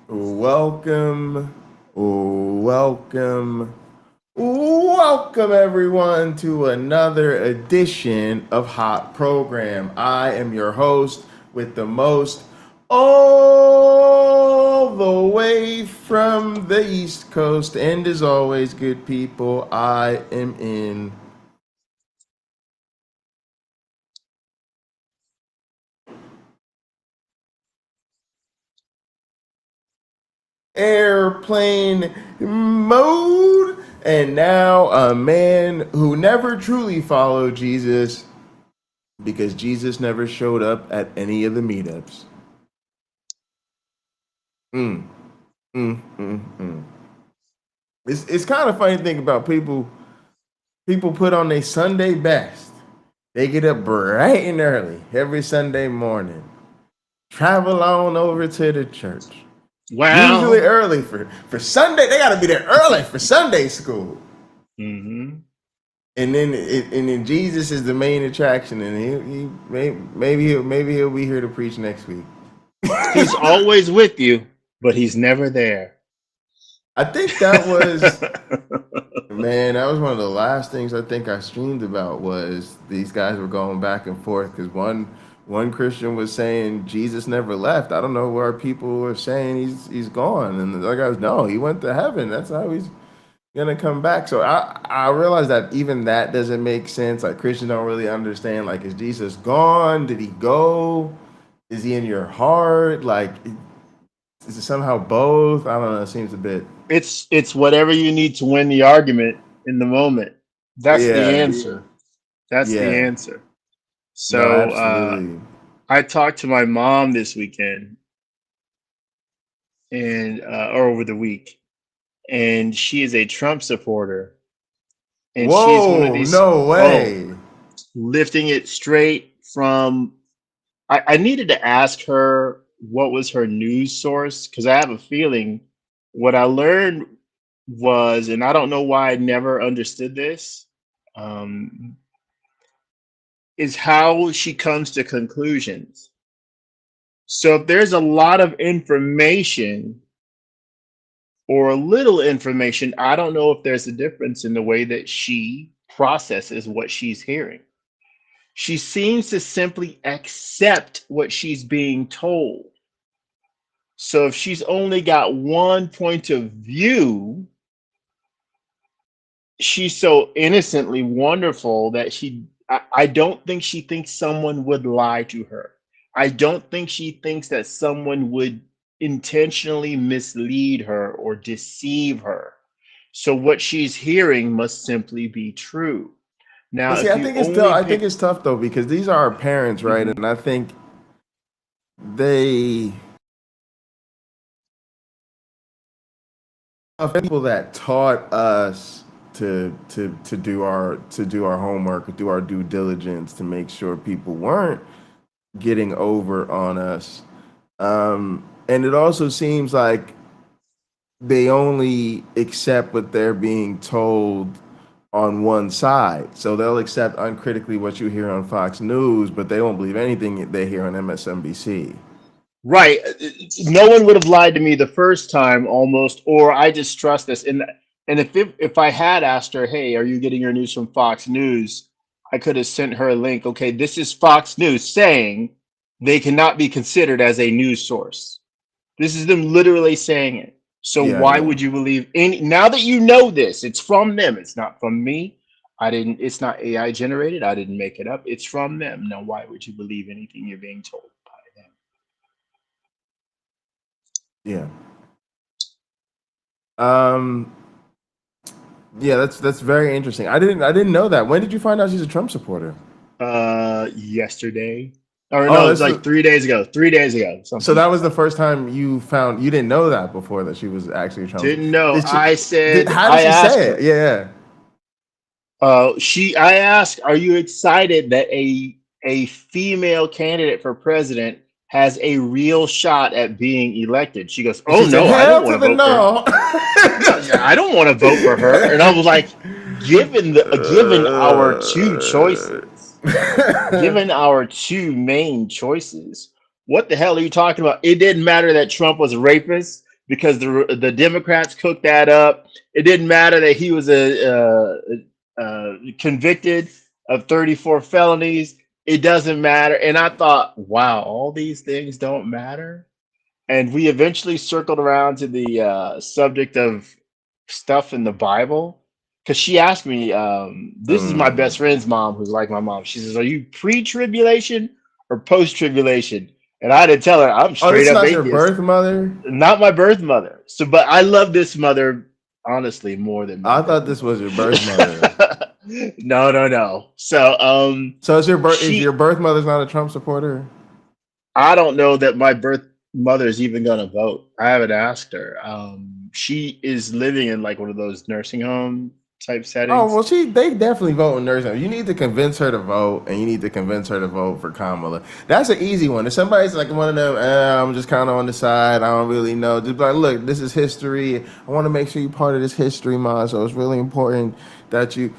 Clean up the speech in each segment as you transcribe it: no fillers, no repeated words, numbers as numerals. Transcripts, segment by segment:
Welcome, welcome, welcome everyone to another edition of Hot Program. I am your host with the most, all the way from the East Coast. And as always, good people, I am in airplane mode. And now a man who never truly followed Jesus because Jesus never showed up at any of the meetups. Mm, mm. It's kind of funny to think about people put on their Sunday best. They get up bright and early every Sunday morning, travel on over to the church. Usually Wow. early for Sunday. They got to be there early for Sunday school. Mm-hmm. And then Jesus is the main attraction, and maybe he'll be here to preach next week. He's always with you, but he's never there. I think that was man. That was one of the last things I think I streamed about was these guys were going back and forth because one Christian was saying Jesus never left. I don't know where people were saying he's gone, and the other guys no, he went to heaven. That's how he's gonna come back. So I realized that even that doesn't make sense. Like Christians don't really understand. Like, is Jesus gone? Did he go? Is he in your heart? Like, is it somehow both? I don't know. It seems a bit. It's whatever you need to win the argument in the moment. That's the Yeah, answer. That's the yeah. answer. No, So absolutely. I talked to my mom this weekend and or over the week, and she is a Trump supporter, and she's one of Whoa, these no way. lifting it straight from. I needed to ask her what was her news source because I have a feeling what I learned was, and I don't know why I never understood this, um, is how she comes to conclusions. So if there's a lot of information or a little information, I don't know if there's a difference in the way that she processes what she's hearing. She seems to simply accept what she's being told. So if she's only got one point of view, she's so innocently wonderful that I don't think she thinks someone would lie to her. I don't think she thinks that someone would intentionally mislead her or deceive her. So what she's hearing must simply be true. Now, But see, if I you think it's tough. only I think pick, it's tough though because these are our parents, right? Mhm. And I think they are people that taught us to do our homework, do our due diligence to make sure people weren't getting over on us. And it also seems like they only accept what they're being told on one side. So they'll accept uncritically what you hear on Fox News, but they won't believe anything they hear on MSNBC. Right. No one would have lied to me the first time almost, or I just trust this. And if I had asked her, hey, are you getting your news from Fox News? I could have sent her a link. Okay, this is Fox News saying they cannot be considered as a news source. This is them literally saying it. So Yeah, why yeah. would you believe any now that you know this? It's from them. It's not from me. I didn't, it's not AI generated. I didn't make it up. It's from them. Now why would you believe anything you're being told by them? Yeah. Um yeah, that's very interesting. I didn't know that. When did you find out she's a Trump supporter? Yesterday, or Oh, no, it's that's like the, 3 days ago. 3 days ago, so something that like was the that. first time you didn't know that before that she was actually a Trump. Didn't know. Did she I said, how did I she asked say it? her. Yeah. I asked, are you excited that a female candidate for president has a real shot at being elected? She goes, And oh she said, no, I don't hell want to to the vote for her. no. No, yeah, I don't want to vote for her. And I was like, given our two choices, given our two main choices, what the hell are you talking about? It didn't matter that Trump was a rapist. because the Democrats cooked that up. It didn't matter that he was convicted of 34 felonies. It doesn't matter. And I thought, wow, all these things don't matter. And we eventually circled around to the subject of stuff in the Bible. Because she asked me, this is my best friend's mom, who's like my mom. She says, "Are you pre-tribulation or post-tribulation?" And I had to tell her, I'm Oh, this straight is up not your atheist. birth mother? Not my birth mother. So, but I love this mother, honestly, more than my I thought this was your birth mother. No. So, So is your she, birth mother's not a Trump supporter? I don't know that my birth mother is even going to vote. I haven't asked her. She is living in like one of those nursing home type settings. Oh, well, they definitely vote in nursing home. You need to convince her to vote, and you need to convince her to vote for Kamala. That's an easy one. If somebody's like one of them, I'm just kind of on the side, I don't really know. Just be like, look, this is history. I want to make sure you're part of this history, ma. So it's really important that you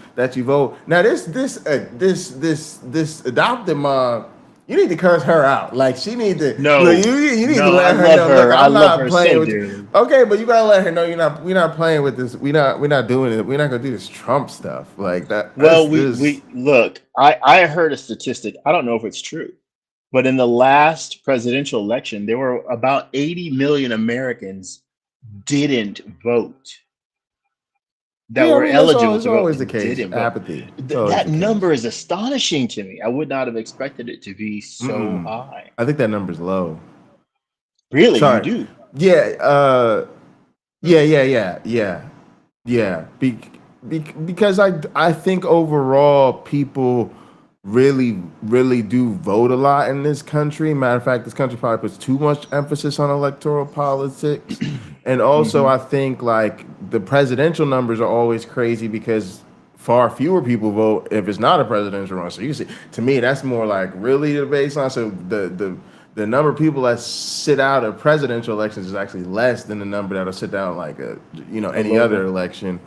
vote. Now, this adopted mom, you need to curse her out. Like, she need to. No, look, you need to no, let I her love know. her. Look, I I'm love not her playing so with you. dearly. Okay, but you gotta let her know we're not playing with this. We're not doing it. We're not gonna do this Trump stuff like that. Well, we look. I heard a statistic. I don't know if it's true, but in the last presidential election, there were about 80 million Americans didn't vote that Yeah, I were mean eligible it's to vote always the and case. didn't vote. Apathy. It's always That the case. number is astonishing to me. I would not have expected it to be so high. I think that number's low. Really, you Sorry. do? Yeah. Yeah. Because I think overall people really do vote a lot in this country. Matter of fact, this country probably puts too much emphasis on electoral politics. And also I think like the presidential numbers are always crazy because far fewer people vote if it's not a presidential run. So you see, to me, that's more like really the baseline. So the number of people that sit out of presidential elections is actually less than the number that'll sit down like any other election.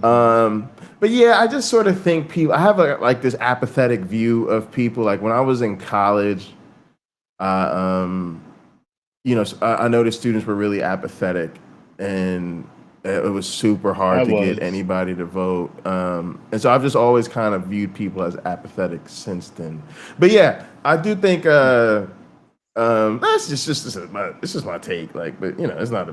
But yeah, I just sort of think people. I have like this apathetic view of people. Like when I was in college, I noticed students were really apathetic, and it was super hard to get anybody to vote. And so I've just always kind of viewed people as apathetic since then. But yeah, I do think that's just my take. Like, but it's not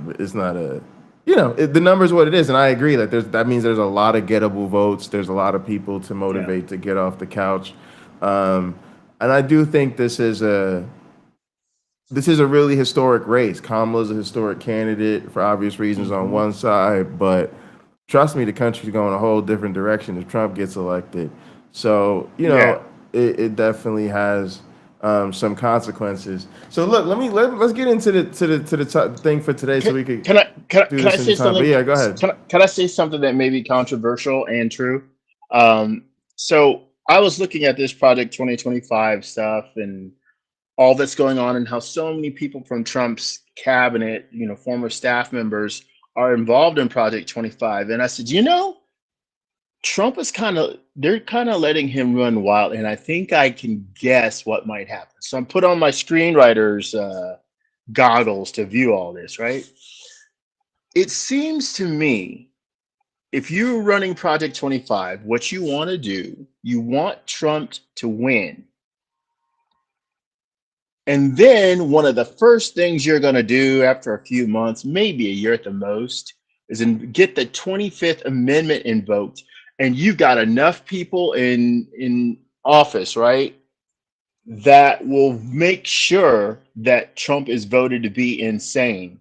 a the number is what it is, and I agree that that means there's a lot of gettable votes. There's a lot of people to motivate to get off the couch, and I do think this is a really historic race. Kamala's a historic candidate for obvious reasons on one side, but trust me, the country's going a whole different direction if Trump gets elected. So it definitely has some consequences. So look, let's get into the thing for today, so we could. Can I say something? But yeah, go ahead. Can I say something that may be controversial and true? So I was looking at this Project 2025 stuff and all that's going on, and how so many people from Trump's cabinet, former staff members, are involved in Project 25. And I said, Trump is they're kind of letting him run wild, and I think I can guess what might happen. So I'm put on my screenwriter's goggles to view all this, right? It seems to me, if you're running Project 25, what you want to do, you want Trump to win. And then one of the first things you're going to do after a few months, maybe a year at the most, is get the 25th Amendment invoked. And you've got enough people in office, right, that will make sure that Trump is voted to be insane.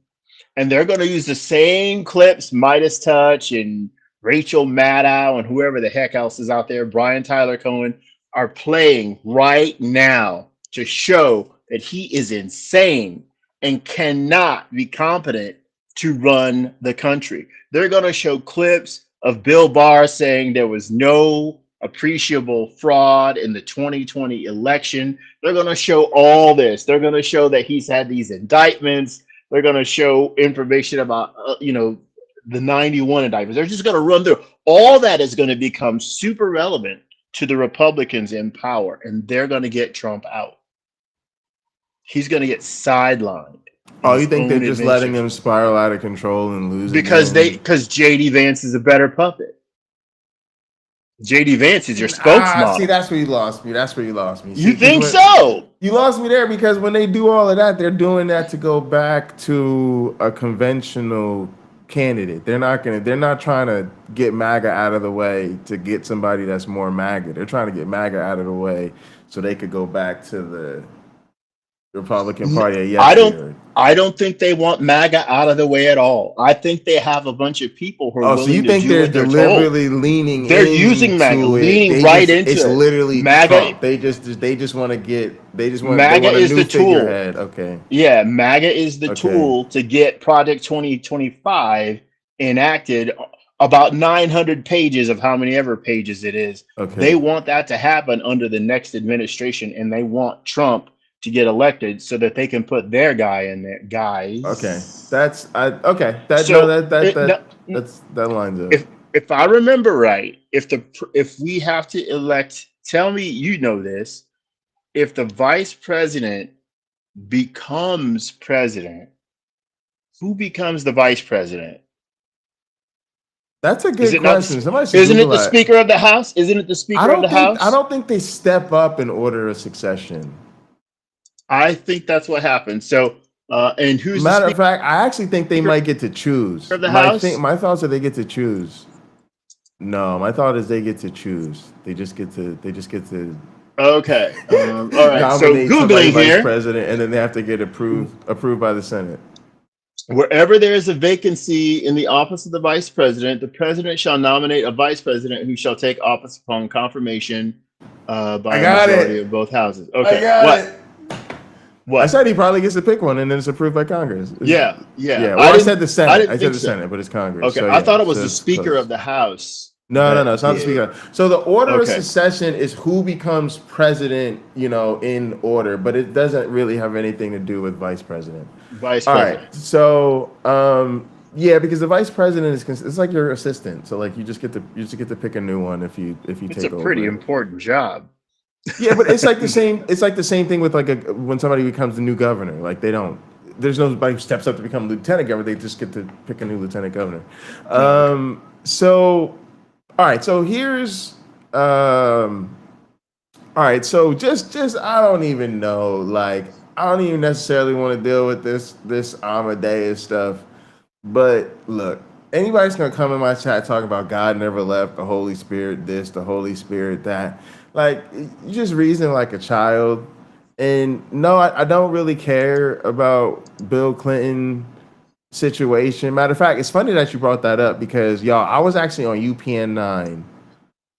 And they're going to use the same clips, Midas Touch and Rachel Maddow and whoever the heck else is out there, Brian Tyler Cohen, are playing right now to show that he is insane and cannot be competent to run the country. They're going to show clips of Bill Barr saying there was no appreciable fraud in the 2020 election. They're going to show all this. They're going to show that he's had these indictments. They're going to show information about, the 91 indictments. They're just going to run through. All that is going to become super relevant to the Republicans in power, and they're going to get Trump out. He's going to get sidelined. in Oh, you his think they're own just letting administration them spiral out of control and lose because again? JD Vance is a better puppet. JD Vance is your See, spokesmodel. that's where you lost me. That's where you lost me. See, You because think when so? you lost me there, because when they do all of that, they're doing that to go back to a conventional candidate. They're not trying to get MAGA out of the way to get somebody that's more MAGA. They're trying to get MAGA out of the way so they could go back to the Republican Party of I don't. yesteryear. I don't think they want MAGA out of the way at all. I think they have a bunch of people who are Oh, so you willing to think do they're what they're told. deliberately leaning They're using MAGA, into it? leaning right It's into it. literally MAGA, Trump. They just want to they MAGA want a is new the tool. figurehead. Okay. Yeah, MAGA is the Okay. tool to get Project 2025 enacted. About 900 pages of how many ever pages it is. They Okay. want that to happen under the next administration, and they want Trump to get elected so that they can put their guy in there. Okay. Guys. Okay. That no So that lines up. if I remember right, if we have to elect, tell me you know this, if the vice president becomes president, who becomes the vice president? That's a Is good it not? question. Somebody should Isn't it Google the that. Speaker of the House? Isn't it the Speaker of the I House? don't think they step up in order of succession. I think that's what happened. So, and who's the Matter of Speaker fact, I actually think they might get to choose. of the House? My thoughts are they get to choose. No, my thought is they get to choose. They just get to Okay. All right. So nominate somebody Googling vice here, president, and then they have to get approved by the Senate. wherever there is a vacancy in the office of the vice president, the president shall nominate a vice president who shall take office upon confirmation by I a got majority it. of both houses. I Okay. got What? it. I What? said he probably gets to pick one, and then it's approved by Congress. Yeah. Yeah. Well, I said the Senate. I said the Senate, but it's Congress. Okay. So, I yeah, thought it was so the it's Speaker close. of the House. No, it's not the Speaker. So the order of Okay. succession is who becomes president, in order, but it doesn't really have anything to do with vice president. Vice All president. right. So, yeah, because the vice president it's like your assistant. So like you just get to pick a new one if you It's take a pretty over. important job. Yeah, but it's like the same. It's like the same thing with when somebody becomes the new governor. Like there's nobody who steps up to become lieutenant governor. They just get to pick a new lieutenant governor. So, all right. So here's, all right. So just I don't even know. Like I don't even necessarily want to deal with this Amadeus stuff. But look, anybody's gonna come in my chat talking about God never left, the Holy Spirit this, the Holy Spirit that. Like, you just reason like a child. And no, I don't really care about Bill Clinton situation. Matter of fact, it's funny that you brought that up because, y'all, I was actually on UPN 9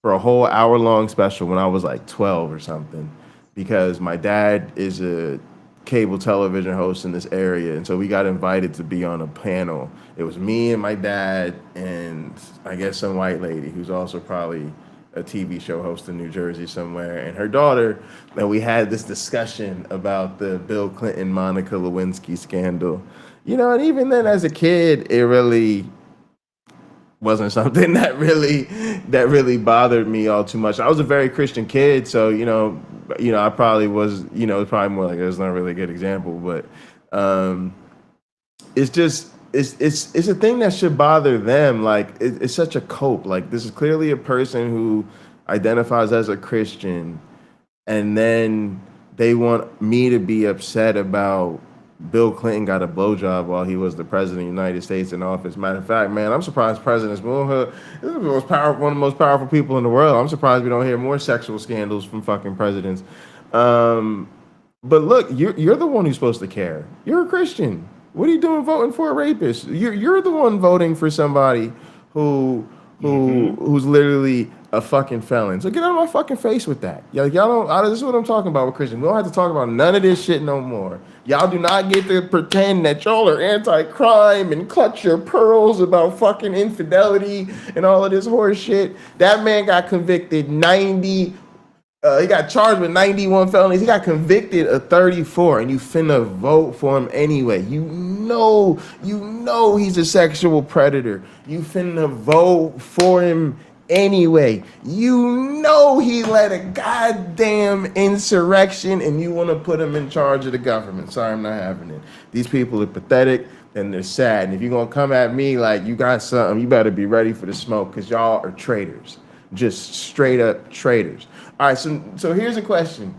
for a whole hour-long special when I was like 12 or something because my dad is a cable television host in this area. And so we got invited to be on a panel. It was me and my dad and I guess some white lady who's also probably a TV show host in New Jersey somewhere, and her daughter, and we had this discussion about the Bill Clinton, Monica Lewinsky scandal. And even then as a kid, it really wasn't something that really bothered me all too much. I was a very Christian kid, so I probably was, it's probably more like it's not really a good example, but it's just it's a thing that should bother them. Like it's such a cope. Like this is clearly a person who identifies as a Christian, and then they want me to be upset about Bill Clinton got a blowjob while he was the president of the United States in office. Matter of fact, man, I'm surprised President Moon is one of the most powerful people in the world. I'm surprised we don't hear more sexual scandals from fucking presidents. But look, you're the one who's supposed to care. You're a Christian. What are you doing voting for a rapist? You're the one voting for somebody who's literally a fucking felon. So get out of my fucking face with that. Y'all don't. This is what I'm talking about with Christians. We don't have to talk about none of this shit no more. Y'all do not get to pretend that y'all are anti-crime and clutch your pearls about fucking infidelity and all of this horse shit. That man got convicted 90. He got charged with 91 felonies. He got convicted of 34, and you finna vote for him anyway. You know he's a sexual predator. You finna vote for him anyway. You know he led a goddamn insurrection and you want to put him in charge of the government. Sorry, I'm not having it. These people are pathetic and they're sad. And if you're going to come at me like you got something, you better be ready for the smoke because y'all are traitors. Just straight up traitors. All right, so here's a question.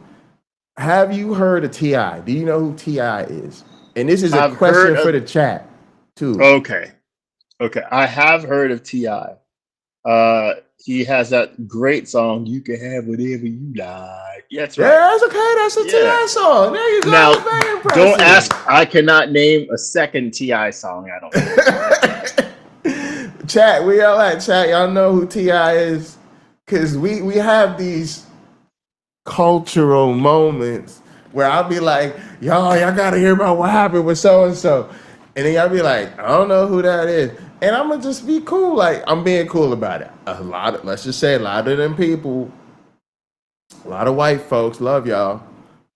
Have you heard of T.I.? Do you know who T.I. is? And this is a question for the chat, too. Okay. I have heard of T.I. He has that great song, "You Can Have Whatever You Like." Yeah, that's right. Yeah, that's okay. That's a T.I. song. There you go. Now, very impressive. Don't ask. I cannot name a second T.I. song. I don't know. Chat, we all at chat. Y'all know who T.I. is? Because we have these cultural moments where I'll be like, y'all gotta hear about what happened with so and so, and then y'all be like, I don't know who that is, and I'm gonna just be cool, like I'm being cool about it. Let's just say a lot of them people, a lot of white folks love y'all.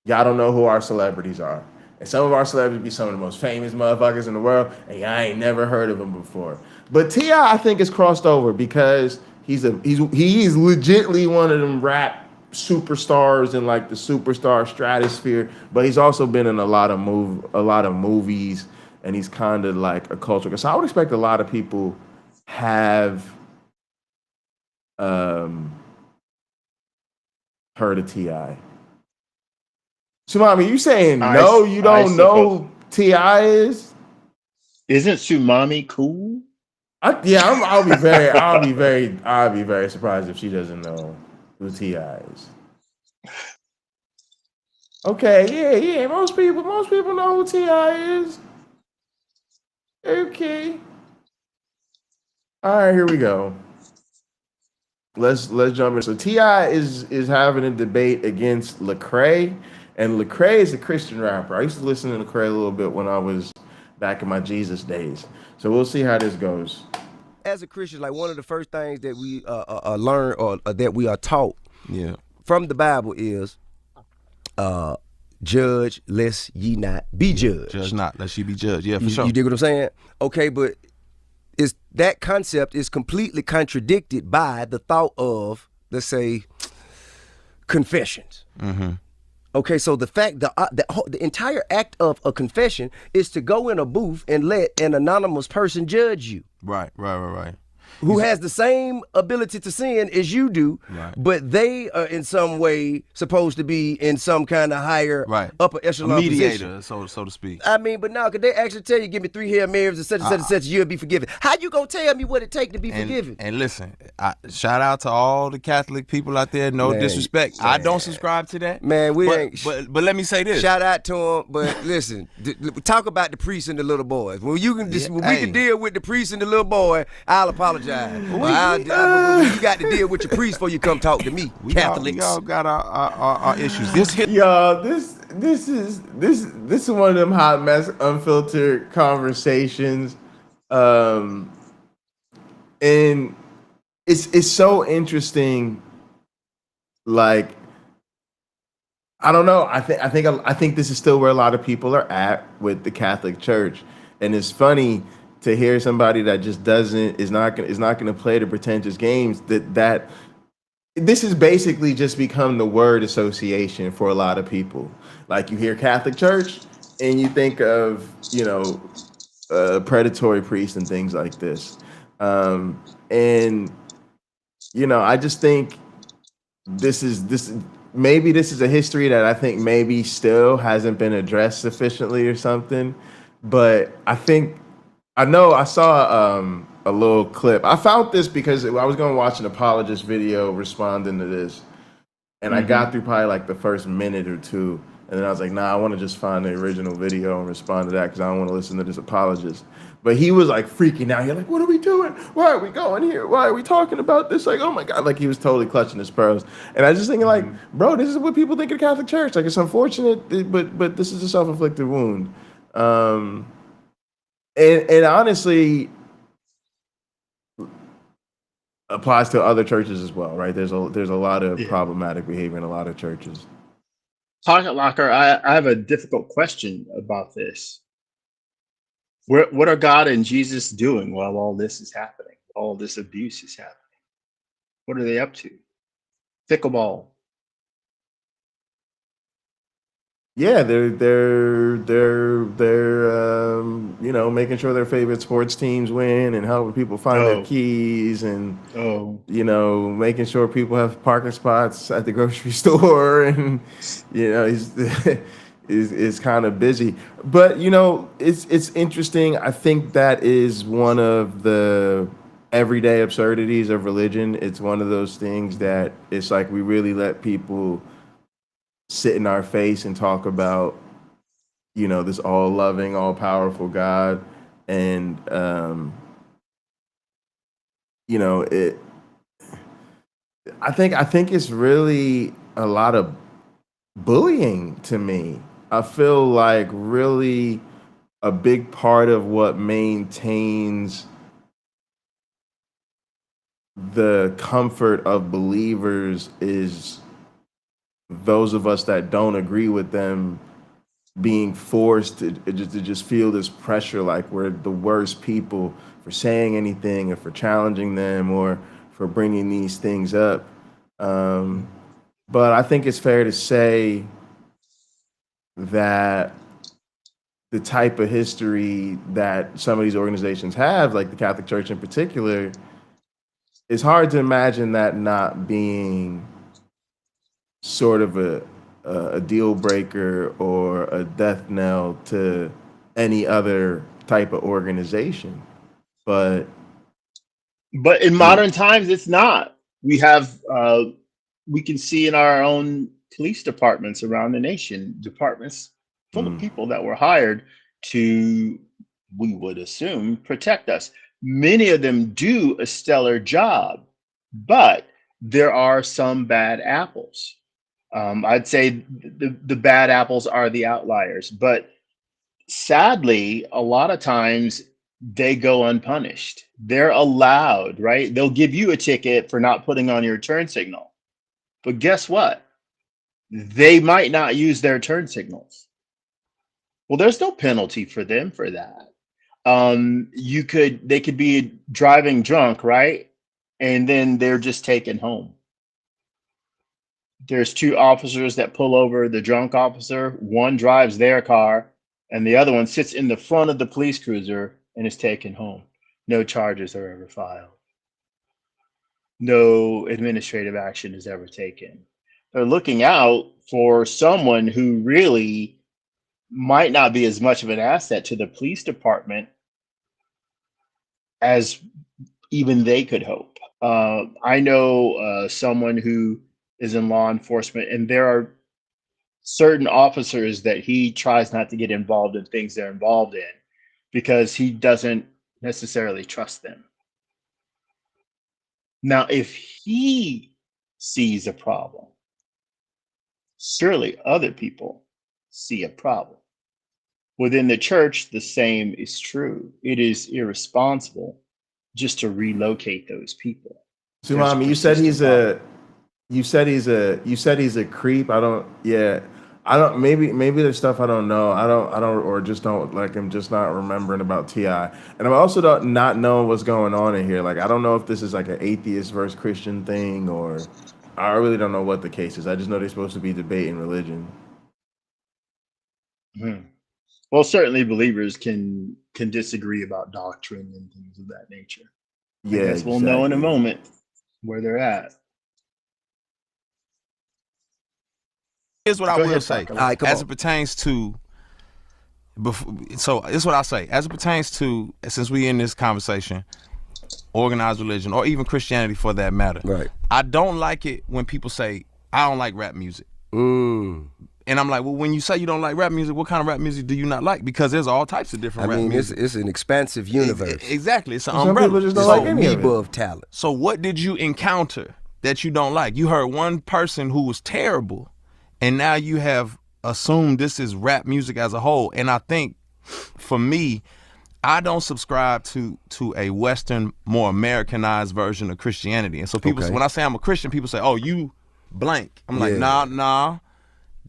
Y'all don't know who our celebrities are, and some of our celebrities be some of the most famous motherfuckers in the world, and y'all ain't never heard of them before. But T.I. I think is crossed over because he's legitimately one of them rap superstars in like the superstar stratosphere, but he's also been in a lot of movies, and he's kind of like a culture. So I would expect a lot of people have heard of T.I. Sumami, you saying no? You don't know who T.I. is? Isn't Sumami cool? I'll be very surprised if she doesn't know who T.I. is. Okay, yeah. Most people know who T.I. is. Okay. All right, here we go. Let's jump in. So T.I. is having a debate against Lecrae, and Lecrae is a Christian rapper. I used to listen to Lecrae a little bit when I was back in my Jesus days. So we'll see how this goes. As a Christian, like one of the first things that we learn or that we are taught from the Bible is judge lest ye not be judged. Judge not lest ye be judged. Yeah, for sure. You dig what I'm saying? Okay, but that concept is completely contradicted by the thought of, let's say, confessions. Mm-hmm. Okay, so the fact the entire act of a confession is to go in a booth and let an anonymous person judge you. Right. Who has the same ability to sin as you do, but they are in some way supposed to be in some kind of higher, upper echelon mediator, position. so to speak. I mean, but now, could they actually tell you, give me 3 Hail Marys and such and such and such, you'll be forgiven? How you gonna tell me what it take to be forgiven? And listen, shout out to all the Catholic people out there. No disrespect, I don't subscribe to that. Man, but let me say this. Shout out to them, but listen, talk about the priests and the little boys. When we can deal with the priest and the little boy, I'll apologize. You got to deal with your priest before you come talk to me, Catholics. We all got our issues. This is one of them hot mess, unfiltered conversations, and it's so interesting. Like, I don't know. I think this is still where a lot of people are at with the Catholic Church, and it's funny to hear somebody that just is not gonna play the pretentious games. That this has basically just become the word association for a lot of people. Like, you hear Catholic Church and you think of predatory priests and things like this, and I just think this is a history that I think maybe still hasn't been addressed sufficiently or something. But I saw a little clip. I found this because I was going to watch an apologist video responding to this, and I got through probably like the first minute or two, and then I was like, nah, I want to just find the original video and respond to that because I don't want to listen to this apologist. But he was like freaking out. He's like, what are we doing? Why are we going here? Why are we talking about this? Like, oh my God. Like, he was totally clutching his pearls. And I was just thinking, like, bro, this is what people think of the Catholic Church. Like, it's unfortunate, but this is a self-inflicted wound. And honestly, applies to other churches as well, right? There's a lot of problematic behavior in a lot of churches. Pocket Locker, I have a difficult question about this. What are God and Jesus doing while all this is happening? All this abuse is happening. What are they up to? Pickleball. Yeah, they're you know, making sure their favorite sports teams win and helping people find their Oh, keys and oh. you know, making sure people have parking spots at the grocery store and you know, he's is kind of busy. But you know, it's interesting. I think that is one of the everyday absurdities of religion. It's one of those things that it's like we really let people sit in our face and talk about, you know, this all loving, all powerful God. And you know, I think it's really a lot of bullying to me. I feel like really a big part of what maintains the comfort of believers is those of us that don't agree with them being forced to just feel this pressure like we're the worst people for saying anything or for challenging them or for bringing these things up. But I think it's fair to say that the type of history that some of these organizations have, like the Catholic Church in particular, it's hard to imagine that not being sort of a deal breaker or a death knell to any other type of organization. But in modern times, it's not. We have, we can see in our own police departments around the nation, departments full of people that were hired to, we would assume, protect us. Many of them do a stellar job, but there are some bad apples. I'd say the bad apples are the outliers, but sadly, a lot of times they go unpunished. They're allowed, right? They'll give you a ticket for not putting on your turn signal. But guess what? They might not use their turn signals. Well, there's no penalty for them for that. They could be driving drunk, right? And then they're just taken home. There's two officers that pull over the drunk officer. One drives their car, and the other one sits in the front of the police cruiser and is taken home. No charges are ever filed. No administrative action is ever taken. They're looking out for someone who really might not be as much of an asset to the police department as even they could hope. I know someone who is in law enforcement, and there are certain officers that he tries not to get involved in things they're involved in because he doesn't necessarily trust them. Now, if he sees a problem, surely other people see a problem. Within the church, the same is true. It is irresponsible just to relocate those people. Sumami, you said he's a creep. Maybe there's stuff I don't know. Or just don't like. I'm just not remembering about T.I. And I'm also not knowing what's going on in here. Like, I don't know if this is like an atheist versus Christian thing, or I really don't know what the case is. I just know they're supposed to be debating religion. Well, certainly believers can disagree about doctrine and things of that nature. Yeah, I guess we'll know in a moment where they're at. Here's what I Go will ahead, say. Pakman. All right, come As on. it pertains to, so this is what I say. As it pertains to, since we in this conversation, organized religion, or even Christianity for that matter. Right. I don't like it when people say, I don't like rap music. And I'm like, well, when you say you don't like rap music, what kind of rap music do you not like? Because there's all types of different rap music. It's an expansive universe. Exactly. It's an Some umbrella. people just don't It's like an any of amoeba it. of talent. So what did you encounter that you don't like? You heard one person who was terrible, and now you have assumed this is rap music as a whole. And I think, for me, I don't subscribe to a Western, more Americanized version of Christianity. And so people, when I say I'm a Christian, people say, oh, you blank. I'm like, nah,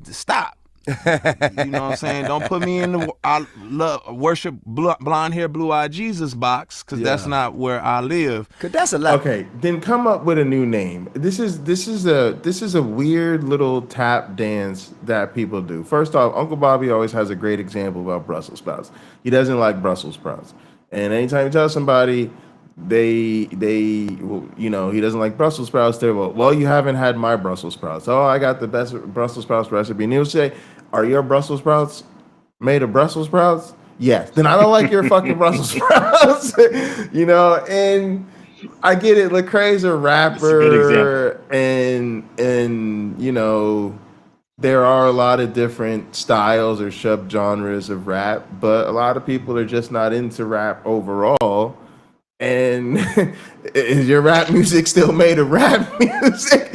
stop. You know what I'm saying? Don't put me in the I love worship blonde hair, blue eyed Jesus box, because that's not where I live. Cause that's a lot. Okay, then come up with a new name. This is a weird little tap dance that people do. First off, Uncle Bobby always has a great example about Brussels sprouts. He doesn't like Brussels sprouts, and anytime you tell somebody he doesn't like Brussels sprouts, they're well, you haven't had my Brussels sprouts. Oh, I got the best Brussels sprouts recipe, and he'll say, "Are your Brussels sprouts made of Brussels sprouts?" Yes. Then I don't like your fucking Brussels sprouts. And I get it. Lecrae's a rapper, and there are a lot of different styles or subgenres of rap, but a lot of people are just not into rap overall. And is your rap music still made of rap music?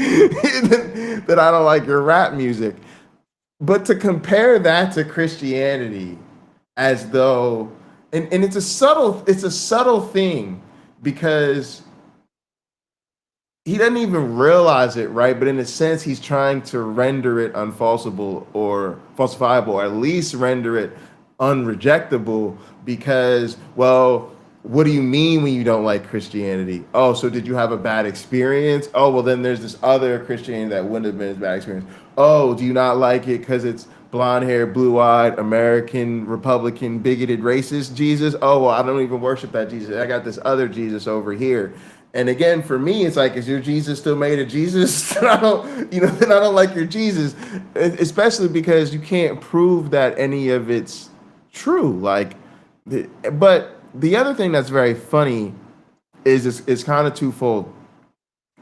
That I don't like your rap music. But to compare that to Christianity, as though, and it's a subtle thing, because he doesn't even realize it, right? But in a sense, he's trying to render it unfalsifiable or falsifiable, or at least render it unrejectable, because, well, what do you mean when you don't like Christianity? Oh, so did you have a bad experience? Oh, well, then there's this other Christianity that wouldn't have been as bad experience. Oh, do you not like it because it's blonde hair, blue-eyed, American, Republican, bigoted, racist Jesus? Oh, well, I don't even worship that Jesus. I got this other Jesus over here. And again, for me, it's like, is your Jesus still made of Jesus? Then I don't like your Jesus, especially because you can't prove that any of it's true. But the other thing that's very funny is it's kind of twofold.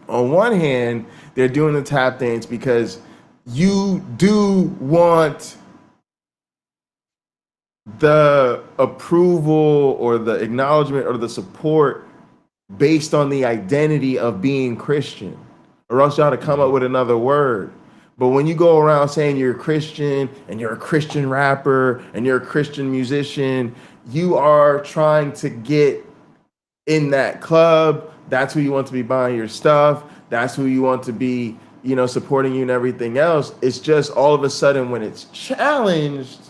On one hand, they're doing the tap dance because you do want the approval or the acknowledgement or the support based on the identity of being Christian, or else you ought to come up with another word. But when you go around saying you're a Christian and you're a Christian rapper and you're a Christian musician, you are trying to get in that club. That's who you want to be buying your stuff. That's who you want to be, supporting you and everything else. It's just all of a sudden when it's challenged,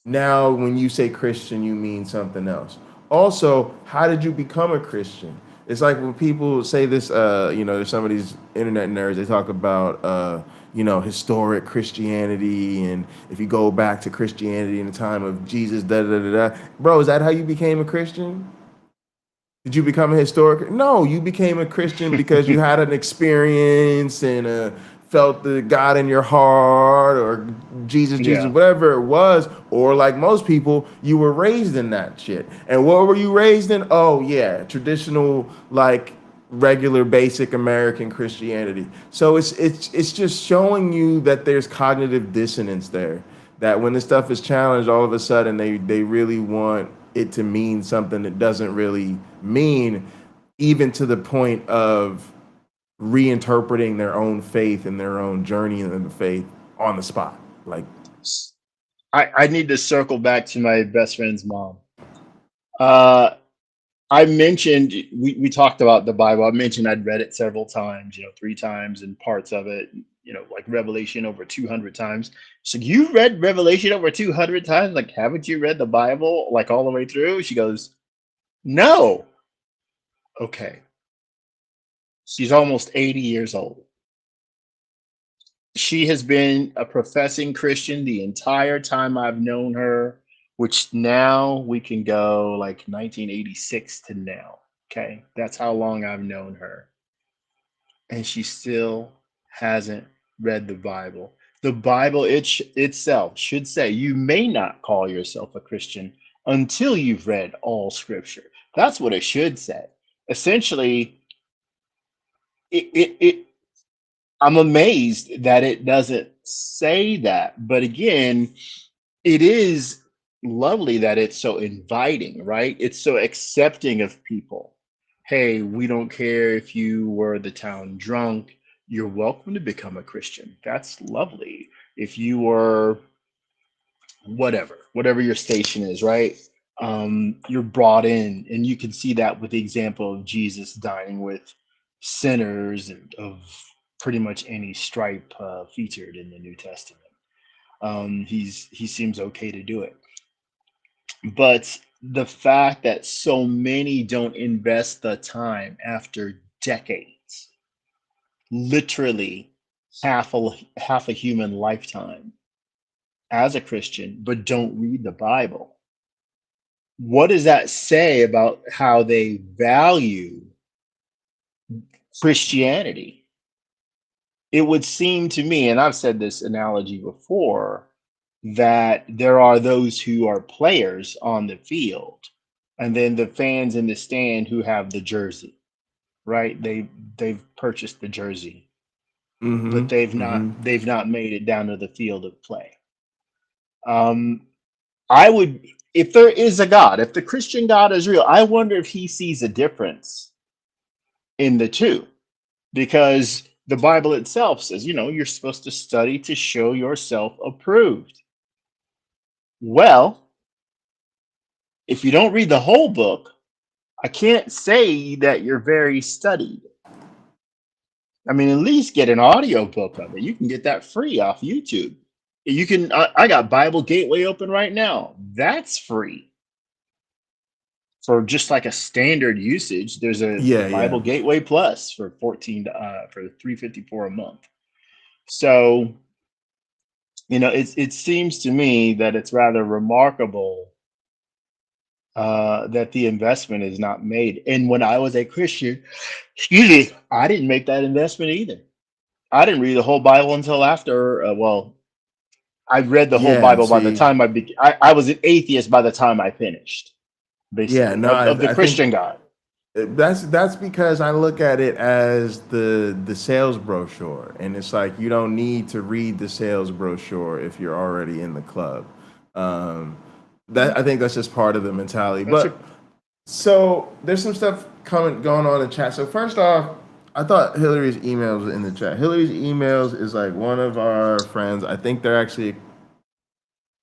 now when you say Christian, you mean something else. Also, how did you become a Christian? It's like when people say this, there's some of these internet nerds, they talk about, historic Christianity. And if you go back to Christianity in the time of Jesus, Bro, is that how you became a Christian? Did you become a historic? No, you became a Christian because you had an experience and felt the God in your heart, or Jesus, whatever it was. Or like most people, you were raised in that shit. And what were you raised in? Oh yeah, traditional, like regular basic American Christianity. So it's just showing you that there's cognitive dissonance there. That when this stuff is challenged, all of a sudden they really want it to mean something that doesn't really mean, even to the point of reinterpreting their own faith and their own journey in the faith on the spot. Like, I need to circle back to my best friend's mom. I mentioned, we talked about the Bible. I mentioned I'd read it several times, 3 times, and parts of it, like Revelation over 200 times. So you read Revelation over 200 times? Like, haven't you read the Bible like all the way through? She goes, no. Okay. She's almost 80 years old. She has been a professing Christian the entire time I've known her, which now we can go like 1986 to now. Okay. That's how long I've known her. And she still hasn't read the Bible. The Bible itself should say you may not call yourself a Christian until you've read all scripture. That's what it should say. Essentially, I'm amazed that it doesn't say that. But again, it is lovely that it's so inviting, right? It's so accepting of people. Hey, we don't care if you were the town drunk. You're welcome to become a Christian. That's lovely. If you were whatever your station is, right? You're brought in, and you can see that with the example of Jesus dining with sinners and of pretty much any stripe featured in the New Testament. He seems okay to do it. But the fact that so many don't invest the time after decades, literally half a human lifetime as a Christian, but don't read the Bible. What does that say about how they value Christianity? It would seem to me, and I've said this analogy before, that there are those who are players on the field, and then the fans in the stand who have the jersey, right? They've purchased the jersey, Mm-hmm. but they've Mm-hmm. not made it down to the field of play. I would, if there is a God, if the Christian God is real, I wonder if he sees a difference in the two, because the Bible itself says, you're supposed to study to show yourself approved. Well, if you don't read the whole book, I can't say that you're very studied. I mean, at least get an audio book of it. You can get that free off YouTube. You can. I got Bible Gateway open right now. That's free for just like a standard usage. There's a Yeah, yeah. Bible Gateway Plus for for $354 a month. So, it seems to me that it's rather remarkable that the investment is not made. And when I was a Christian, excuse me, I didn't make that investment either. I didn't read the whole Bible until after. I read the whole Yeah, Bible by the see, time I was an atheist by the time I finished, yeah, basically, no, of the I think Christian God. that's because I look at it as the sales brochure, and it's like you don't need to read the sales brochure if you're already in the club. Um, that I think that's just part of the mentality. That's a But so there's some stuff going on in chat. So first off, I thought Hillary's emails were in the chat. Hillary's emails is like one of our friends. I think they're actually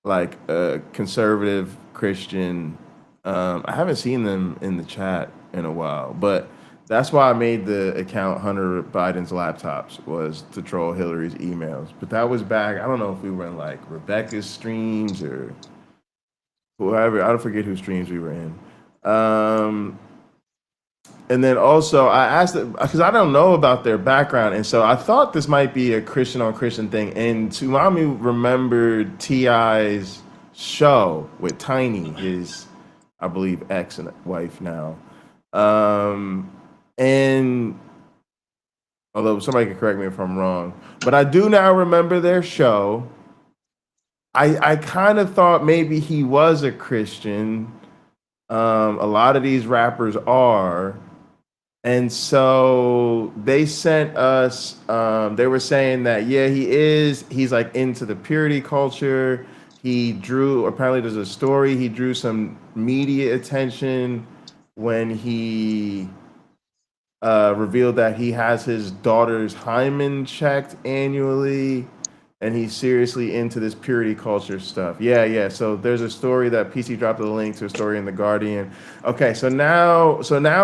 like a conservative Christian. I haven't seen them in the chat in a while, but that's why I made the account Hunter Biden's laptops, was to troll Hillary's emails. But that was back. I don't know if we were in like Rebecca's streams or whoever. I don't forget whose streams we were in. And then also I asked because I don't know about their background, and so I thought this might be a Christian on Christian thing. And Tumami remembered Ti's show with Tiny, his, I believe, ex and wife now. And although somebody can correct me if I'm wrong, but I do now remember their show. I kind of thought maybe he was a Christian. A lot of these rappers are. And so they sent us, they were saying that, yeah, he's like into the purity culture. Apparently there's a story, he drew some media attention when he revealed that he has his daughter's hymen checked annually. And he's seriously into this purity culture stuff. Yeah, yeah. So there's a story that PC dropped a link to a story in the Guardian. Okay, so now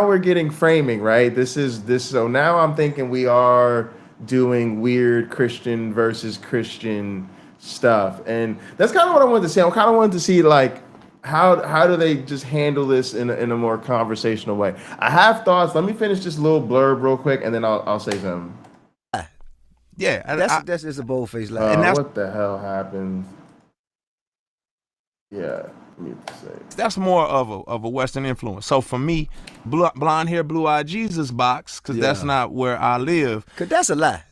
we're getting framing, right? So now I'm thinking we are doing weird Christian versus Christian stuff. And that's kind of what I wanted to say. I kind of wanted to see like how do they just handle this in a more conversational way. I have thoughts. Let me finish this little blurb real quick and then I'll say something. Yeah, That's just a bold-faced lie. And that's what the hell happened? Yeah, need to say. that's more of a Western influence. So for me, blonde hair, blue eyed Jesus box, because that's not where I live. Cause that's a lie.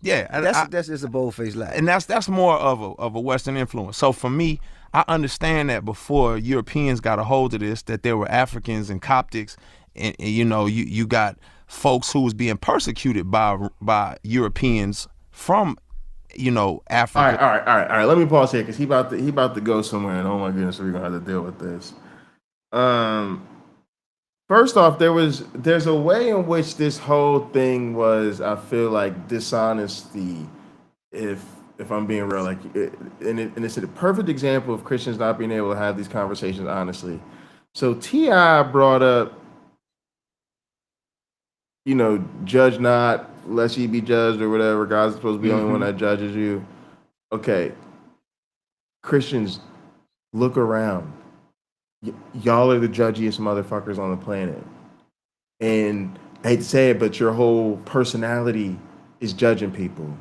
Yeah, That's just a bold-faced lie. and that's more of a Western influence. So for me, I understand that before Europeans got a hold of this, that there were Africans and Coptics, and you got folks who was being persecuted by Europeans from Africa. All right. Let me pause here because he about to go somewhere, and oh my goodness, we're gonna have to deal with this. First off, there's a way in which this whole thing was, I feel like, dishonesty. If I'm being real, like, and it's a perfect example of Christians not being able to have these conversations honestly. So T.I. brought up, judge not, lest ye be judged, or whatever. God's supposed to be the only one that judges you. Okay. Christians, look around. Y'all are the judgiest motherfuckers on the planet. And I hate to say it, but your whole personality is judging people.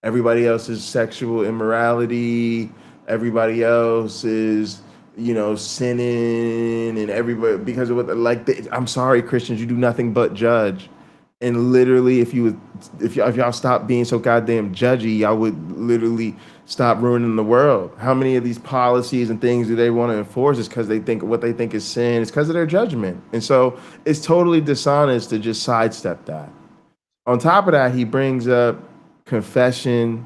Everybody else is sexual immorality. Everybody else is, sinning, and everybody because of what. I'm sorry, Christians, you do nothing but judge. And literally, if y'all stop being so goddamn judgy, y'all would literally stop ruining the world. How many of these policies and things do they want to enforce? Is because they think what they think is sin. It's because of their judgment, and so it's totally dishonest to just sidestep that. On top of that, he brings up confession,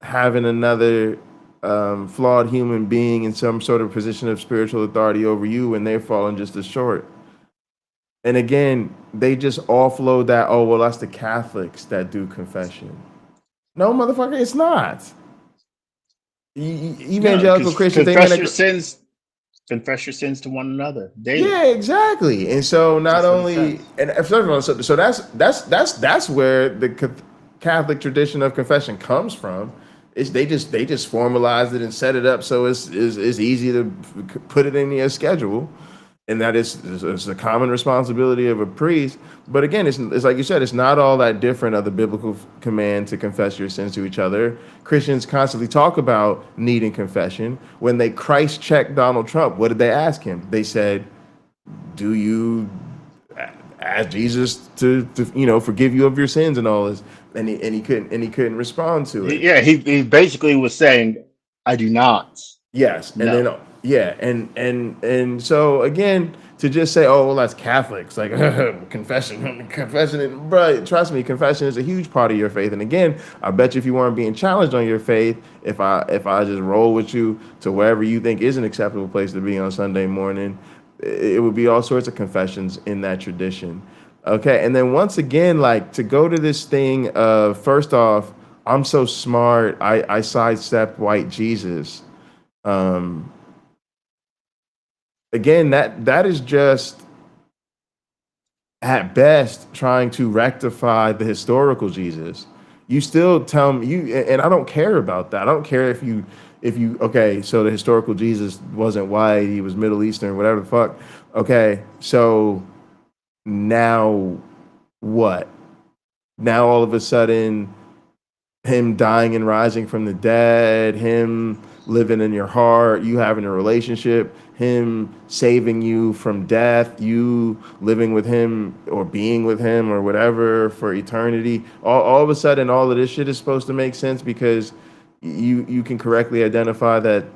having another flawed human being in some sort of position of spiritual authority over you when they're falling just as short. And again, they just offload that, oh, well, that's the Catholics that do confession. No, motherfucker, it's not. Evangelical Christians, confess your sins to one another daily. Yeah, exactly. And so not only, and first of all, so that's where the Catholic tradition of confession comes from. They just formalized it and set it up so it's easy to put it in your schedule. And that is a common responsibility of a priest. But again, it's like you said, it's not all that different of the biblical command to confess your sins to each other. Christians constantly talk about needing confession. When they Christ checked Donald Trump, what did they ask him? They said, do you ask Jesus to forgive you of your sins and all this? And he couldn't respond to it. Yeah, he basically was saying, I do not. Yes, and then and so again, to just say, oh, well, that's Catholics, like confession, bro. Trust me, confession is a huge part of your faith. And again, I bet you if you weren't being challenged on your faith, if I just roll with you to wherever you think is an acceptable place to be on Sunday morning, it would be all sorts of confessions in that tradition. Okay, and then once again, like to go to this thing of first off, I'm so smart, I sidestepped white Jesus. Again, that is just at best trying to rectify the historical Jesus. You still tell me and I don't care about that. I don't care if you okay, so the historical Jesus wasn't white, he was Middle Eastern, whatever the fuck. Okay, so now what? Now all of a sudden him dying and rising from the dead, him living in your heart, you having a relationship, him saving you from death, you living with him or being with him or whatever for eternity. All of a sudden, all of this shit is supposed to make sense because you can correctly identify that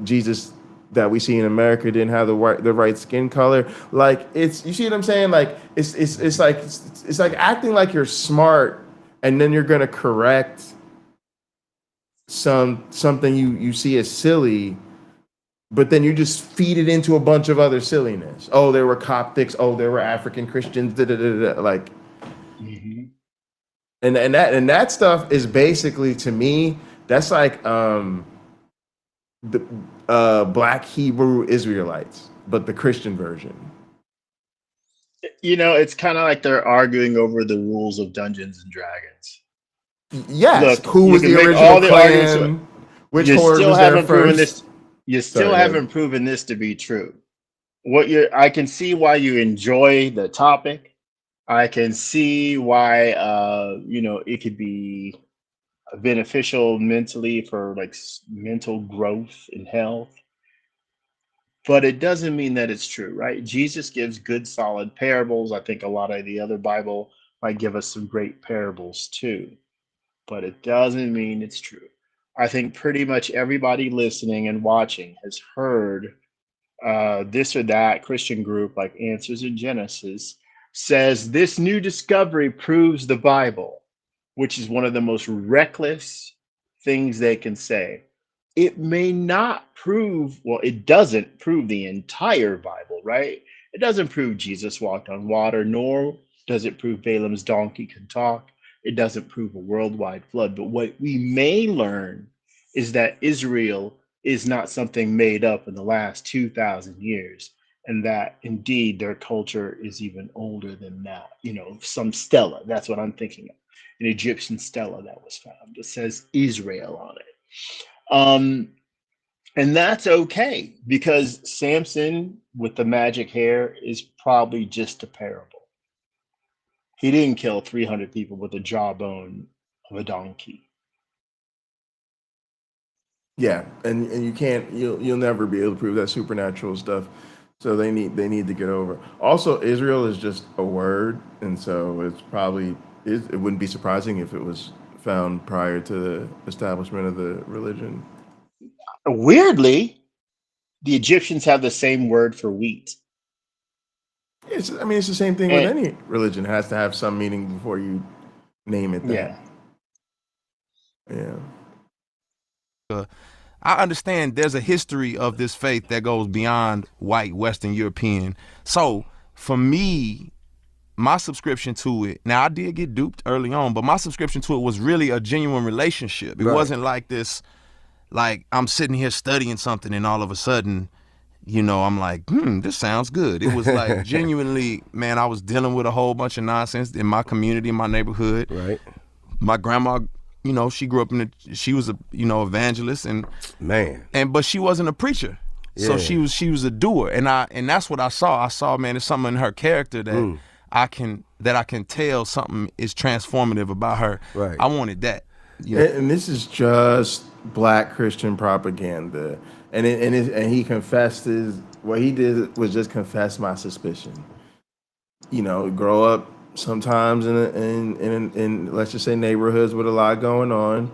Jesus that we see in America didn't have the right skin color. Like you see what I'm saying? Like it's like acting like you're smart and then you're gonna correct something you see as silly, but then you just feed it into a bunch of other silliness. Oh, there were Coptics. Oh, there were African Christians. Like, and that stuff is basically, to me, that's like the Black Hebrew Israelites, but the Christian version. It's kind of like they're arguing over the rules of Dungeons and Dragons. Yes. Look, who was the original clan? Which horde was there first? You still haven't proven this to be true. I can see why you enjoy the topic. I can see why it could be beneficial mentally for like mental growth and health. But it doesn't mean that it's true, right? Jesus gives good, solid parables. I think a lot of the other Bible might give us some great parables too. But it doesn't mean it's true. I think pretty much everybody listening and watching has heard this or that Christian group like Answers in Genesis says this new discovery proves the Bible, which is one of the most reckless things they can say. It may not prove, well, it doesn't prove the entire Bible, right? It doesn't prove Jesus walked on water, nor does it prove Balaam's donkey can talk. It doesn't prove a worldwide flood. But what we may learn is that Israel is not something made up in the last 2,000 years, and that indeed their culture is even older than that. Some stela, that's what I'm thinking of, an Egyptian stela that was found. It says Israel on it. And that's okay, because Samson with the magic hair is probably just a parable. He didn't kill 300 people with the jawbone of a donkey. Yeah, and you can't, you'll never be able to prove that supernatural stuff. So they need to get over. Also, Israel is just a word, and so it's probably it wouldn't be surprising if it was found prior to the establishment of the religion. Weirdly, the Egyptians have the same word for wheat. It's the same thing with any religion. It has to have some meaning before you name it that. Yeah. I understand there's a history of this faith that goes beyond white Western European. So for me, my subscription to it, now I did get duped early on, but my subscription to it was really a genuine relationship. It wasn't like this, like I'm sitting here studying something and all of a sudden, I'm like, this sounds good. It was like genuinely, man, I was dealing with a whole bunch of nonsense in my community, in my neighborhood. Right. My grandma, she grew up she was a, evangelist but she wasn't a preacher. Yeah. So she was a doer. And that's what I saw. I saw, man, there's something in her character that I can tell something is transformative about her. Right. I wanted that. And this is just Black Christian propaganda. And he confessed what he did was just confess my suspicion. Grow up sometimes in let's just say neighborhoods with a lot going on.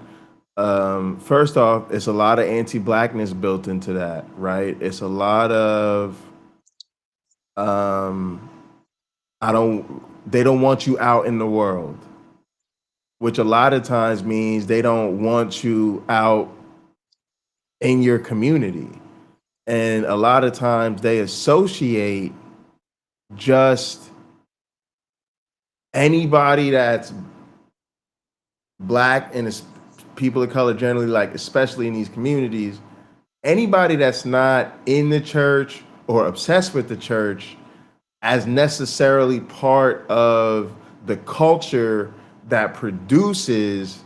First off, it's a lot of anti-Blackness built into that, right? It's a lot of they don't want you out in the world, which a lot of times means they don't want you out in your community. And a lot of times they associate just anybody that's Black and people of color generally, like especially in these communities, anybody that's not in the church or obsessed with the church as necessarily part of the culture that produces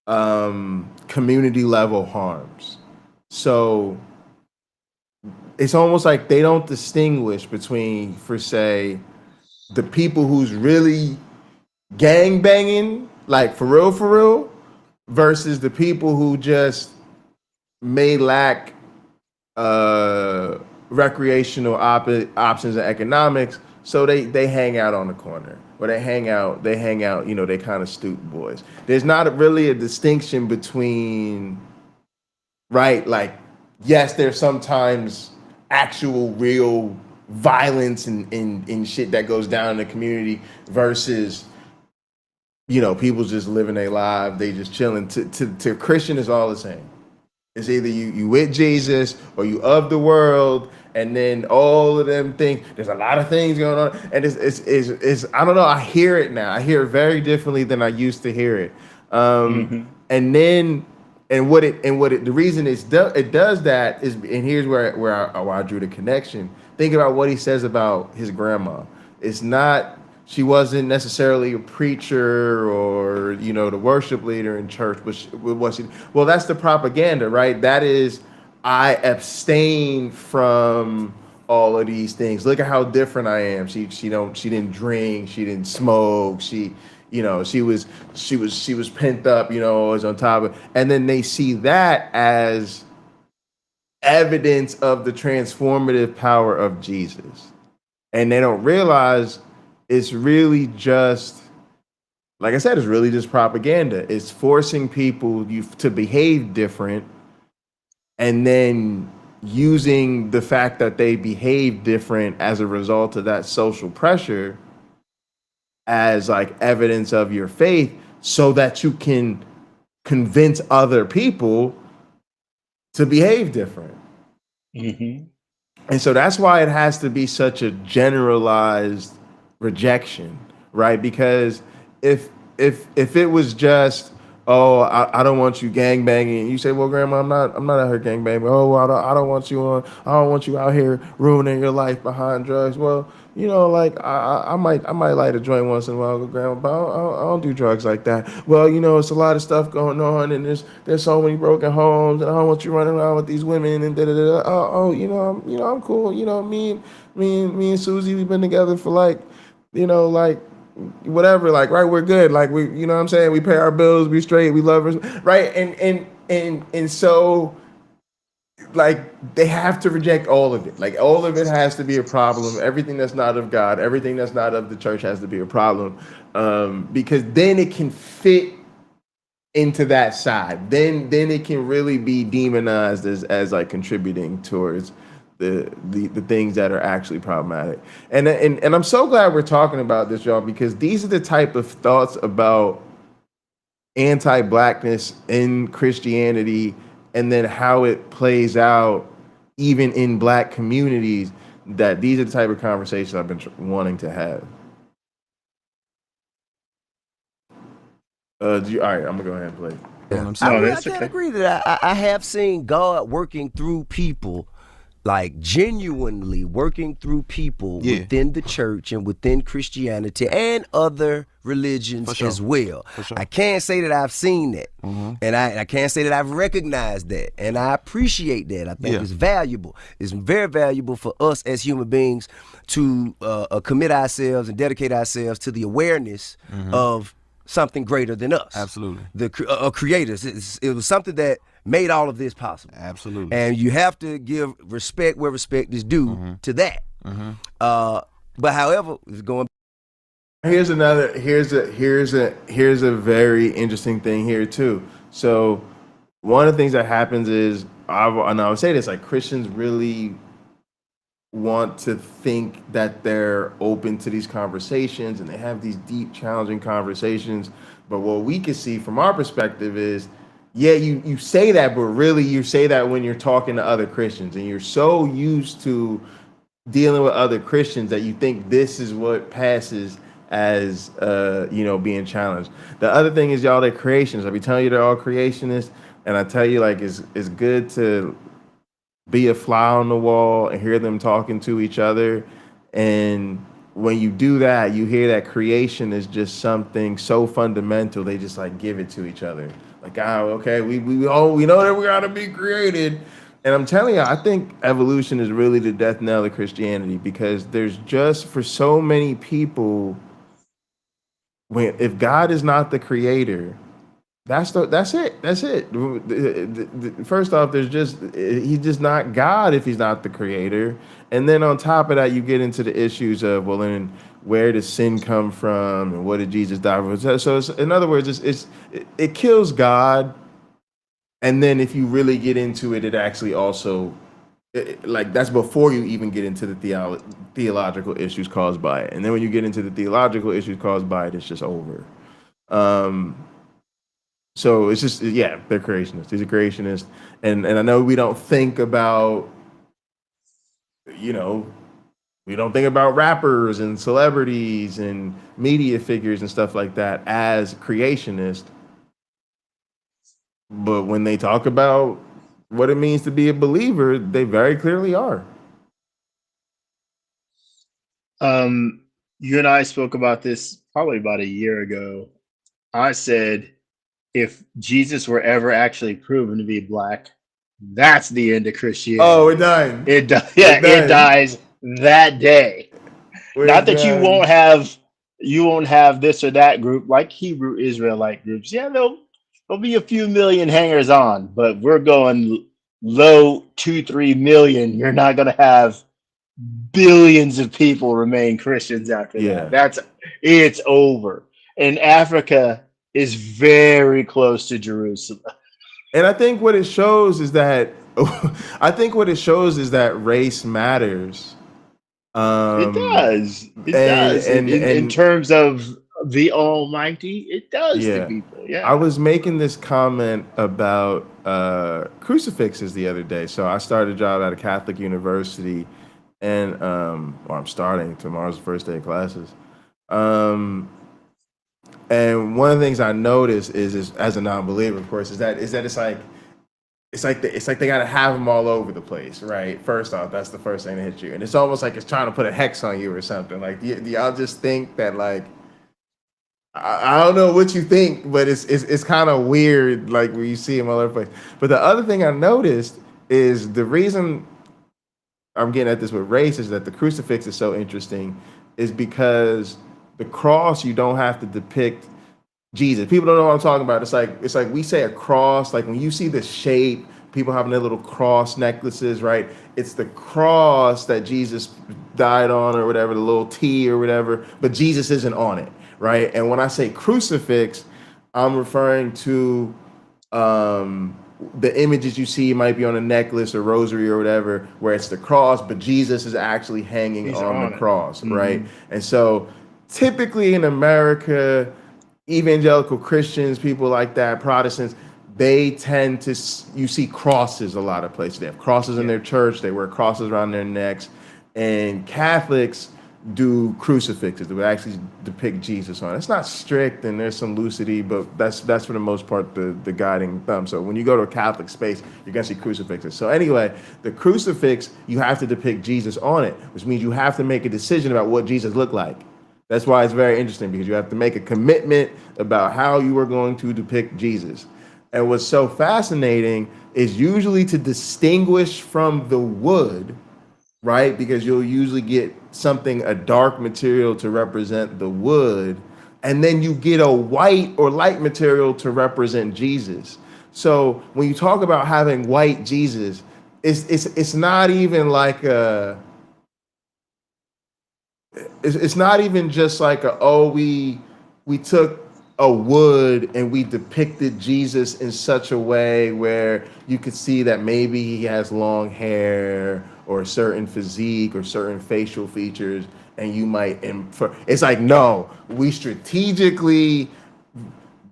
community level harms. So it's almost like they don't distinguish between, for say, the people who's really gang banging, like for real, versus the people who just may lack recreational options and economics, so they hang out on the corner, or they hang out, they kind of student boys. There's not really a distinction between, right, like, yes, there's sometimes actual real violence and shit that goes down in the community versus, people just living their lives, they just chilling. To Christian, is all the same. It's either you with Jesus or you of the world, and then all of them things. There's a lot of things going on, and it's I don't know. I hear it now. I hear it very differently than I used to hear it. The reason it does that is, and here's where I drew the connection. Think about what he says about his grandma. It's not, she wasn't necessarily a preacher or, the worship leader in church, well, that's the propaganda, right? That is, I abstain from all of these things. Look at how different I am. She didn't drink, she didn't smoke, she was pent up, was on top of it. And then they see that as evidence of the transformative power of Jesus. And they don't realize it's really just, like I said, it's really just propaganda. It's forcing people to behave different, and then using the fact that they behave different as a result of that social pressure as like evidence of your faith, so that you can convince other people to behave different. And so that's why it has to be such a generalized rejection, right? Because if it was just, oh, I don't want you gang banging. You say, well, grandma, I'm not out here gang banging. Oh, I don't want you I don't want you out here ruining your life behind drugs. Well, you know, like I might light a joint once in a while, grandma, but I don't do drugs like that. Well, you know, it's a lot of stuff going on, and there's so many broken homes, and I don't want you running around with these women and da da da. Oh, I'm cool. You know, me and Susie, we've been together for like, like whatever, like, right, we're good, like, we, you know what I'm saying, we pay our bills, we straight, we love her, right? And so, like, they have to reject all of it. Like, all of it has to be a problem. Everything that's not of God, everything that's not of the church has to be a problem, because then it can fit into that side. Then it can really be demonized as like contributing towards the things that are actually problematic. And I'm so glad we're talking about this, y'all, because these are the type of thoughts about anti-blackness in Christianity, and then how it plays out even in black communities, that these are the type of conversations I've been wanting to have. All right, I'm gonna go ahead and play. I can't agree that I have seen God working through people, like genuinely working through people within the church and within Christianity and other religions as well. I can't say that I've seen that, and I can't say that I've recognized that, and I appreciate that. I think it's valuable. It's very valuable for us as human beings to commit ourselves and dedicate ourselves to the awareness of something greater than us. Absolutely. The creators. It was something that made all of this possible. Absolutely. And you have to give respect where respect is due to that. But however, it's going. Here's a very interesting thing here too. So one of the things that happens is, and I would say this, like, Christians really want to think that they're open to these conversations and they have these deep, challenging conversations. But what we can see from our perspective is, yeah, you say that, but really you say that when you're talking to other Christians, and you're so used to dealing with other Christians that you think this is what passes as being challenged. The other thing is, y'all, they're creationists. I be telling you they're all creationists, and I tell you, like, it's good to be a fly on the wall and hear them talking to each other. And when you do that, you hear that creation is just something so fundamental. They just like give it to each other. Like, oh, okay, we know that we gotta be created. And I'm telling you, I think evolution is really the death knell of Christianity, because there's just, for so many people, if God is not the creator, that's it. First off, he's just not God if he's not the creator. And then on top of that, you get into the issues of, well, then where does sin come from, and what did Jesus die for? So in other words, it kills God. And then if you really get into it, it actually also, like, that's before you even get into the theological issues caused by it. And then when you get into the theological issues caused by it, it's just over. So it's just, they're creationists. These are creationists. And I know we don't think about, we don't think about rappers and celebrities and media figures and stuff like that as creationists. But when they talk about what it means to be a believer, they very clearly are. You and I spoke about this probably about a year ago. I said, if Jesus were ever actually proven to be black, that's the end of Christianity. Oh, it died. It dies that day. Not that you won't have this or that group like Hebrew Israelite groups. Yeah, there'll be a few million hangers on, but we're going low 2-3 million. You're not going to have billions of people remain Christians after that. It's over. And Africa is very close to Jerusalem. And I think what it shows is that race matters. It does. It does. In terms of the Almighty, it does to people. Yeah. I was making this comment about crucifixes the other day. So I started a job at a Catholic university, and I'm starting. Tomorrow's the first day of classes. And one of the things I noticed is as a non-believer, of course, is that it's like they gotta have them all over the place, right? First off, that's the first thing that hits you, and it's almost like it's trying to put a hex on you or something. Like, do y'all just think that, like, I don't know what you think, but it's kind of weird, like when you see them all over the place. But the other thing I noticed is the reason I'm getting at this with race is that the crucifix is so interesting, is because the cross, you don't have to depict Jesus. People don't know what I'm talking about. It's like we say a cross, like when you see the shape, people having their little cross necklaces, right? It's the cross that Jesus died on or whatever, the little T or whatever, but Jesus isn't on it, right? And when I say crucifix, I'm referring to the images you see might be on a necklace or rosary or whatever, where it's the cross, but Jesus is actually hanging on the cross, right? And so typically in America, evangelical Christians, people like that, Protestants, they tend to, you see crosses a lot of places. They have crosses in their church, they wear crosses around their necks, and Catholics do crucifixes that would actually depict Jesus on it. It's not strict and there's some lucidity, but that's for the most part the guiding thumb. So when you go to a Catholic space, you're gonna see crucifixes. So anyway, the crucifix, you have to depict Jesus on it, which means you have to make a decision about what Jesus looked like. That's why it's very interesting, because you have to make a commitment about how you are going to depict Jesus. And what's so fascinating is usually to distinguish from the wood, right? Because you'll usually get something, a dark material to represent the wood, and then you get a white or light material to represent Jesus. So when you talk about having white Jesus, it's not even like a, it's not even just like we took a wood and we depicted Jesus in such a way where you could see that maybe he has long hair or a certain physique or certain facial features, and you might infer. It's like, no, we strategically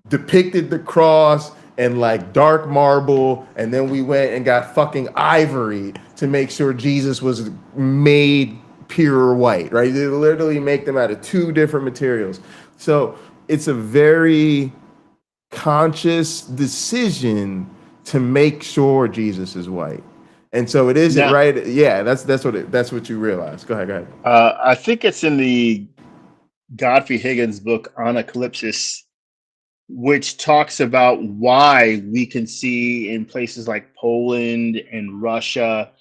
depicted the cross and like dark marble, and then we went and got fucking ivory to make sure Jesus was made pure white, right? They literally make them out of two different materials. So it's a very conscious decision to make sure Jesus is white. And so it isn't, Now, right? Yeah, that's what you realize. Go ahead. I think it's in the Godfrey Higgins book On Eclipsis, which talks about why we can see in places like Poland and Russia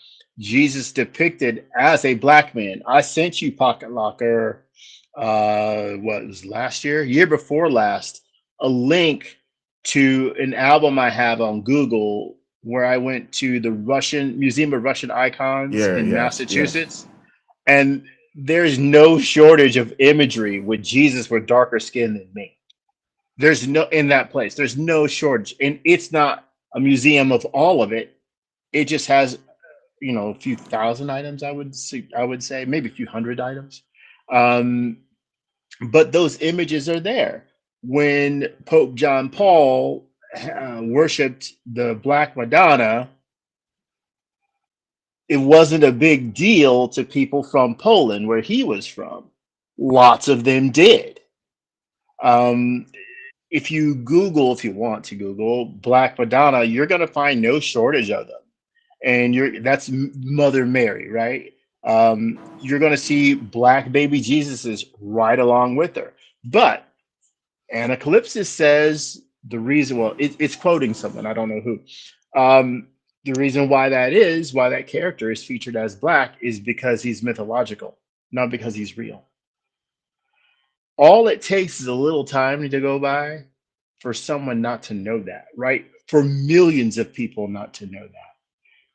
Jesus depicted as a black man. I sent you, Pocket Locker, what was last year before last, a link to an album I have on Google where I went to the Russian Museum of Russian Icons in Massachusetts. And there's no shortage of imagery with Jesus with darker skin than me. There's no, in that place, there's no shortage. And it's not a museum of all of it. It just has, a few thousand items, I would say, maybe a few hundred items. But those images are there. When Pope John Paul worshipped the Black Madonna, it wasn't a big deal to people from Poland, where he was from. Lots of them did. If you want to Google Black Madonna, you're going to find no shortage of them. And that's Mother Mary, right? You're going to see black baby Jesuses right along with her. But Anacalypsis says the reason, it's quoting someone, I don't know who. The reason why that character is featured as black is because he's mythological, not because he's real. All it takes is a little time to go by for someone not to know that, right? For millions of people not to know that.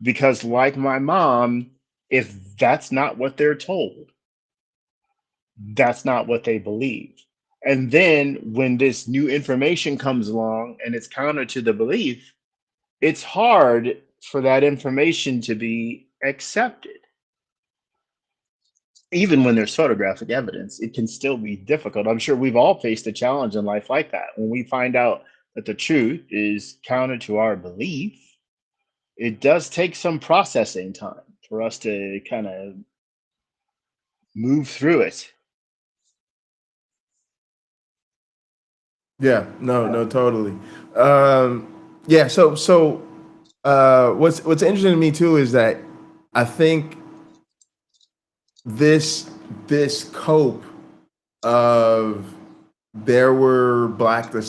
Because like my mom, if that's not what they're told, that's not what they believe. And then when this new information comes along and it's counter to the belief, it's hard for that information to be accepted. Even when there's photographic evidence, it can still be difficult. I'm sure we've all faced a challenge in life like that. When we find out that the truth is counter to our belief, it does take some processing time for us to kind of move through it. Yeah, no, totally. Yeah, what's interesting to me too is that I think this cope of there were black you'll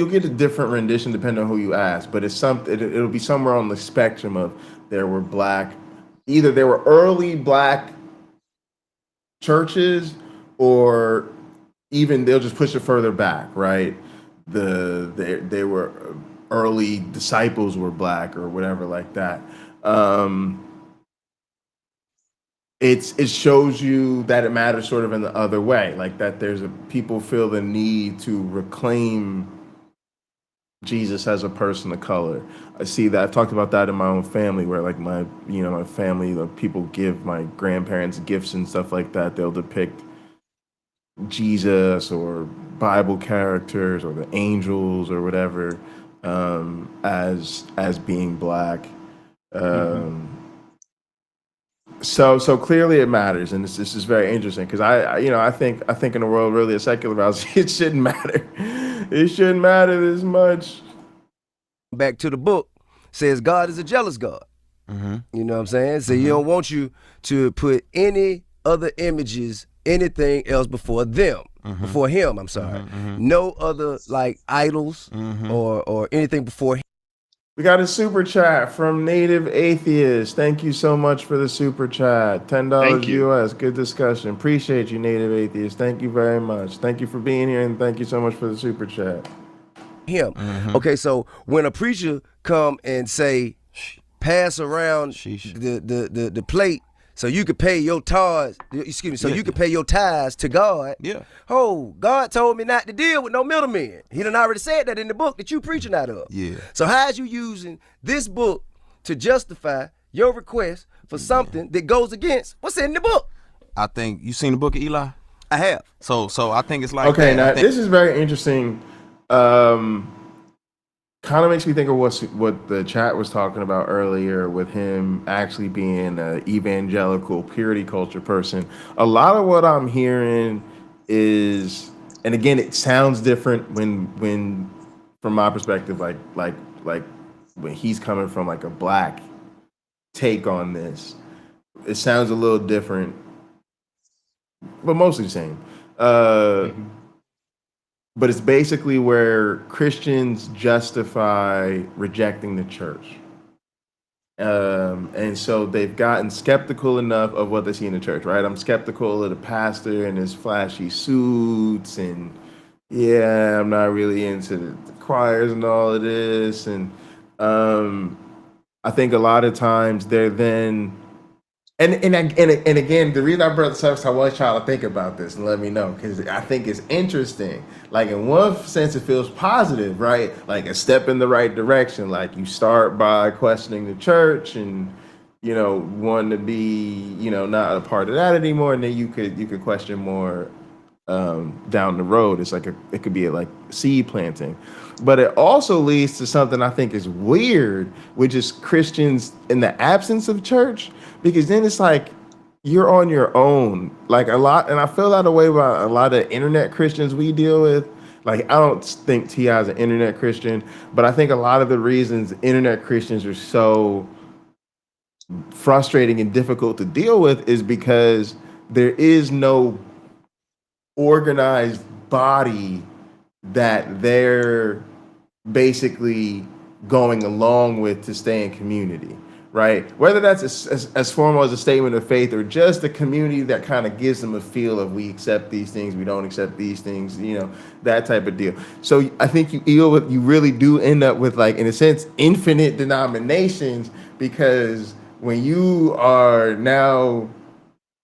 get a different rendition depending on who you ask, but it'll be somewhere on the spectrum of there were black, either there were early black churches, or even they'll just push it further back, right? They were early disciples were black or whatever like that. It shows you that it matters sort of in the other way, like that people feel the need to reclaim Jesus as a person of color. I see that. I've talked about that in my own family, where like my family, like, people give my grandparents gifts and stuff like that. They'll depict Jesus or Bible characters or the angels or whatever, as being black. So clearly it matters, and this is very interesting, because I think in a world really a secular house, it shouldn't matter. It shouldn't matter this much. Back to the book, says God is a jealous God. You know what I'm saying? So He don't want you to put any other images, anything else before them, before Him. I'm sorry, no other like idols or anything before Him. We got a super chat from Native Atheist. Thank you so much for the super chat. $10 US. Good discussion. Appreciate you, Native Atheist. Thank you very much. Thank you for being here, and thank you so much for the super chat. Him. Okay, so when a preacher come and say, pass around the plate so you could pay your tithes, you could pay your tithes to God. Yeah. Oh, God told me not to deal with no middlemen. He done already said that in the book that you preaching out of. Yeah. So how is you using this book to justify your request for something that goes against what's in the book? I think you seen the book of Eli? I have. So I think it's like okay. that. Now this is very interesting. Kind of makes me think of what the chat was talking about earlier, with him actually being an evangelical purity culture person. A lot of what I'm hearing is, and again, it sounds different when from my perspective, like when he's coming from like a black take on this, it sounds a little different, but mostly the same. But it's basically where Christians justify rejecting the church. And so they've gotten skeptical enough of what they see in the church, right? I'm skeptical of the pastor and his flashy suits, and yeah, I'm not really into the choirs and all of this. And I think a lot of times they're then, and again, the reason I brought this up is I want y'all to think about this and let me know, because I think it's interesting. Like, in one sense, it feels positive, right? Like a step in the right direction. Like, you start by questioning the church and, wanting to be, not a part of that anymore, and then you could question more down the road. It's like it could be like seed planting. But it also leads to something I think is weird, which is Christians in the absence of church, because then it's like you're on your own. Like a lot, and I feel that way about a lot of internet Christians we deal with. Like, I don't think T.I. is an internet Christian, but I think a lot of the reasons internet Christians are so frustrating and difficult to deal with is because there is no organized body that they're basically going along with to stay in community, right? Whether that's as formal as a statement of faith, or just a community that kind of gives them a feel of, we accept these things, we don't accept these things, that type of deal. So I think you really do end up with, like, in a sense, infinite denominations, because when you are now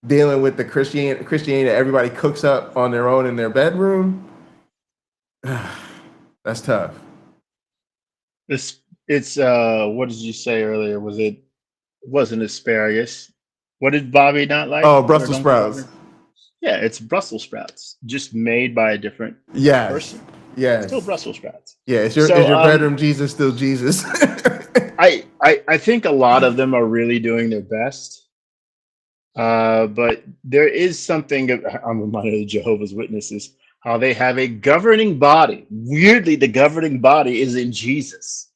dealing with the Christianity that everybody cooks up on their own in their bedroom, that's tough. It's what did you say earlier? It wasn't asparagus. What did Bobby not like? Oh, Brussels sprouts. Yeah, it's Brussels sprouts, just made by a different person. Yeah, still Brussels sprouts. Yeah, is your bedroom Jesus still Jesus? I think a lot of them are really doing their best. But there is something, I'm reminded of Jehovah's Witnesses. how they have a governing body. Weirdly, the governing body is in Jesus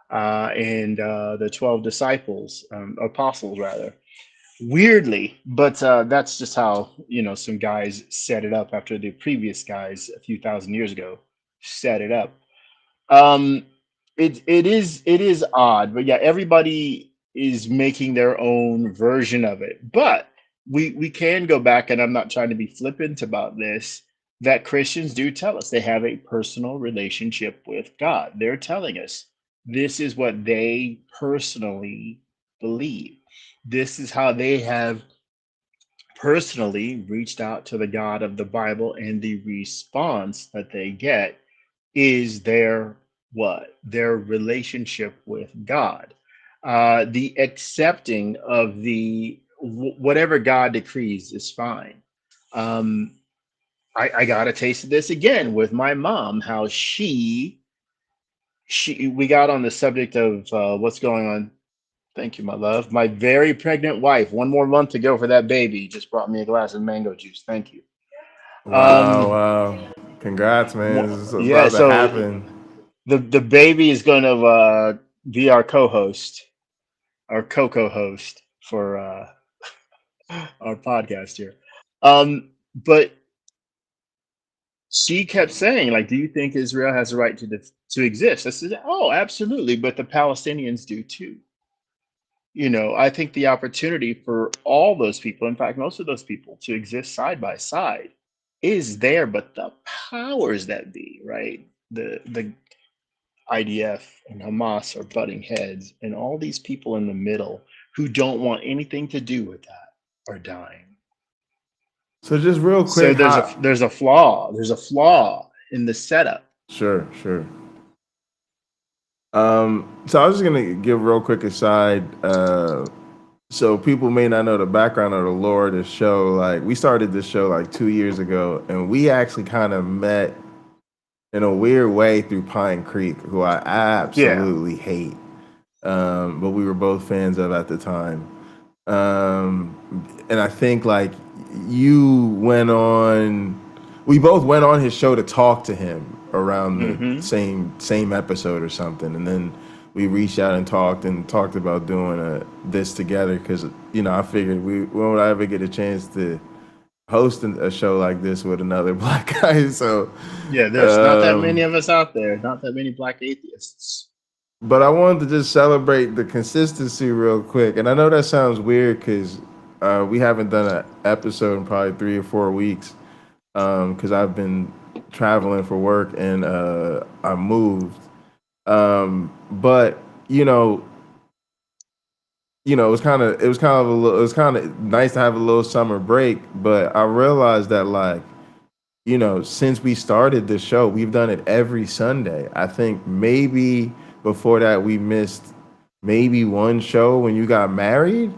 and the 12 disciples, apostles rather. Weirdly, but that's just how some guys set it up after the previous guys a few thousand years ago set it up. Um, it is odd, but yeah, everybody is making their own version of it. But we can go back, and I'm not trying to be flippant about this. That Christians do tell us they have a personal relationship with God. They're telling us this is what they personally believe. This is how they have personally reached out to the God of the Bible, and the response that they get is their what? Their relationship with God. The accepting of the whatever God decrees is fine. Um, I got a taste of this again with my mom, how she we got on the subject of what's going on. Thank you, my love. My very pregnant wife, 1 more month to go for that baby, just brought me a glass of mango juice. Thank you. Wow, Um, wow. Congrats, man. This is yeah, about to so happen. the baby is going to be our co-host, our co-host for our podcast here. But she kept saying, like, do you think Israel has a right to exist? I said, oh, absolutely, but the Palestinians do too. I think the opportunity for all those people, in fact, most of those people, to exist side by side is there, but the powers that be, right? The IDF and Hamas are butting heads, and all these people in the middle who don't want anything to do with that are dying. So just real So quick, there's a how there's a flaw. There's a flaw in the setup. sure, sure. So I was just gonna give real quick aside. So people may not know the background of the lore of this show. Like we started this show like 2 years ago, and we actually kind of met in a weird way through Pine Creek, who I Yeah. absolutely hate. But we were both fans of at the time. And I think like we both went on his show to talk to him around the Hmm. same episode or something, and then we reached out and talked about doing this together because I figured when would I ever get a chance to host a show like this with another black guy? So, Yeah, there's not that many of us out there. Not that many black atheists. but I wanted to just celebrate the consistency real quick, and I know that sounds weird because we haven't done an episode in probably 3 or 4 weeks because I've been traveling for work and I moved. But it was kind of nice to have a little summer break. But I realized that like since we started this show, we've done it every Sunday. I think maybe before that we missed maybe one show when you got married.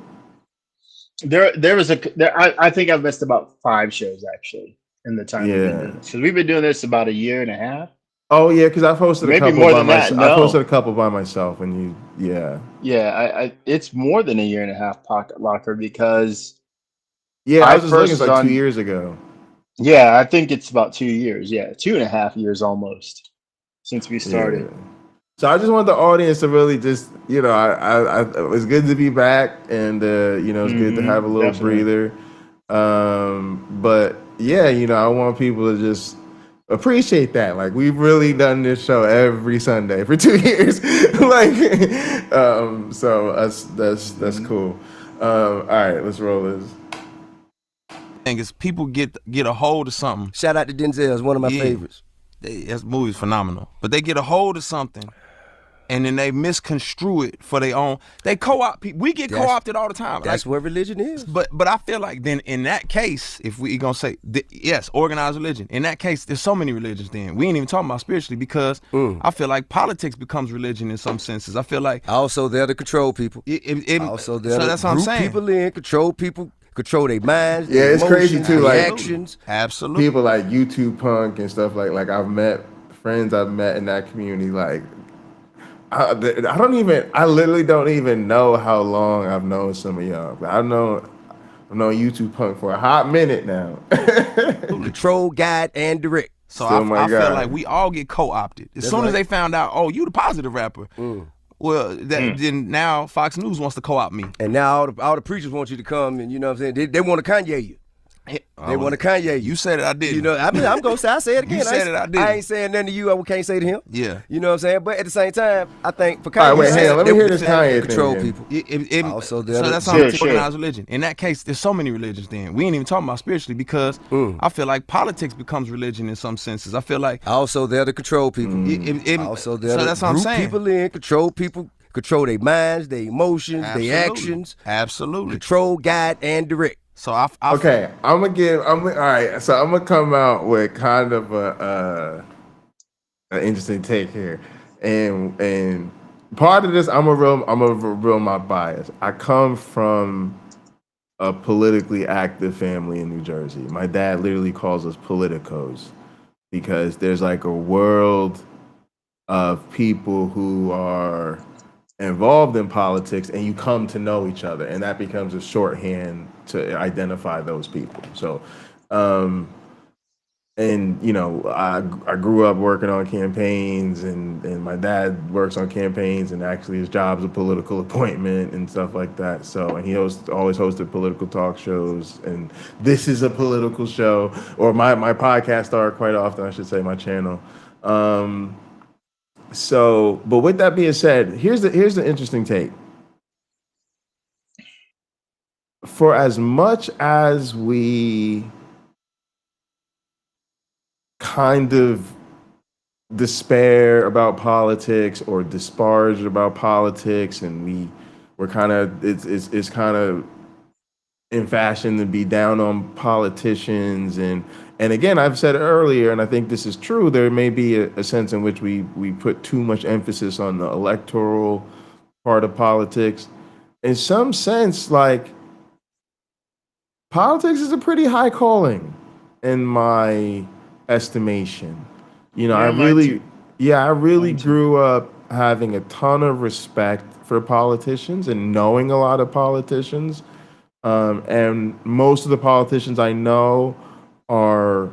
There was I think I've missed about 5 shows actually in the time we've been Yeah. doing this. Because we've been doing this about a year and a half. Oh yeah, because I posted a Maybe couple more by than that. myself. I posted a No. couple by myself, and yeah. Yeah, it's more than a year and a half, Pocket Locker, because Yeah, I I was just looking. first It's was like 2 on. years ago. Yeah, I think it's about 2 years. Yeah, 2.5 years almost since we Yeah. started. So I just want the audience to really just, it was good to be back, and it's good to have a little Definitely. breather. But yeah, I want people to just appreciate that. Like we've really done this show every Sunday for 2 years. Like, so that's cool. All right, let's roll this. Thing is, people get a hold of something. Shout out to Denzel, it's one of my Yeah. favorites. That movie's phenomenal. But they get a hold of something, and then they misconstrue it for their own. They co-opt people. We get co-opted all the time. That's what religion is. But I feel like then in that case, if we gonna say yes, organized religion. In that case, there's so many religions. Then we ain't even talking about spiritually because I feel like politics becomes religion in some senses. I feel like Also, they're to control people. so They're that's what I'm group saying. people in, control people, control their minds, Yeah, their it's crazy emotions, too, their like- actions. Absolutely. People like YouTube punk and stuff like I've met friends I've met in that community. Like I literally don't even know how long I've known some of y'all. I know I've known YouTube Punk for a hot minute now. Control, guide, and direct. So Still my I feel guy. like we all get co-opted. As soon as they found out, oh, you the positive rapper. Well, then now Fox News wants to co-opt me. And now all the preachers want you to come, and you know what I'm saying? They want to Kanye you. They want to Kanye you. You said it, I didn't. You know, I mean, I'm going to say, I say it again. You said it, I didn't. I ain't saying nothing to you I can't say to him. Yeah. You know what I'm saying? But at the same time, I think for Kanye, All right, wait, hang on. Let me hear this Kanye control thing. people. So the other- that's how it's organized religion. In that case, there's so many religions then. We ain't even talking about spiritually because I feel like politics becomes religion in some senses. I feel like also they're the control people. Also they're the that's what I'm group saying. people in, control people, control their minds, their emotions, their actions. Absolutely. Control, guide, and direct. So I Okay, all right. So I'm gonna come out with kind of an interesting take here, and part of this I'm a real my bias. I come from a politically active family in New Jersey. My dad literally calls us politicos because there's like a world of people who are involved in politics, and you come to know each other, and that becomes a shorthand to identify those people. So, and you know, I grew up working on campaigns, and my dad works on campaigns, and actually his job's a political appointment and stuff like that. So, and he always hosted political talk shows, and this is a political show, or my podcast are quite often, I should say, my channel. So, but with that being said, here's the interesting take. For as much as we kind of despair about politics or disparage about politics, and we're kind of it's kind of in fashion to be down on politicians, and again, I've said it earlier, and I think this is true, there may be a sense in which we put too much emphasis on the electoral part of politics. In some sense, like, politics is a pretty high calling in my estimation. You know, I really grew up having a ton of respect for politicians and knowing a lot of politicians. And most of the politicians I know are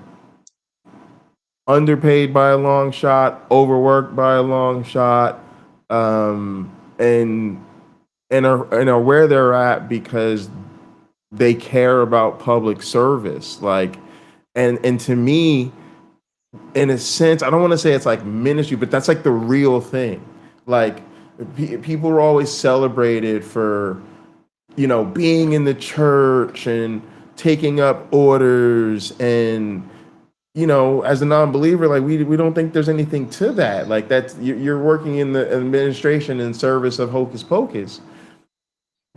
underpaid by a long shot, overworked by a long shot, and are where they're at because they care about public service. Like, and to me, in a sense, I don't want to say it's like ministry, but that's like the real thing. Like, people are always celebrated for, you know, being in the church and taking up orders, and, you know, as a non-believer, like, we don't think there's anything to that. Like, that's, you're working in the administration in service of hocus pocus.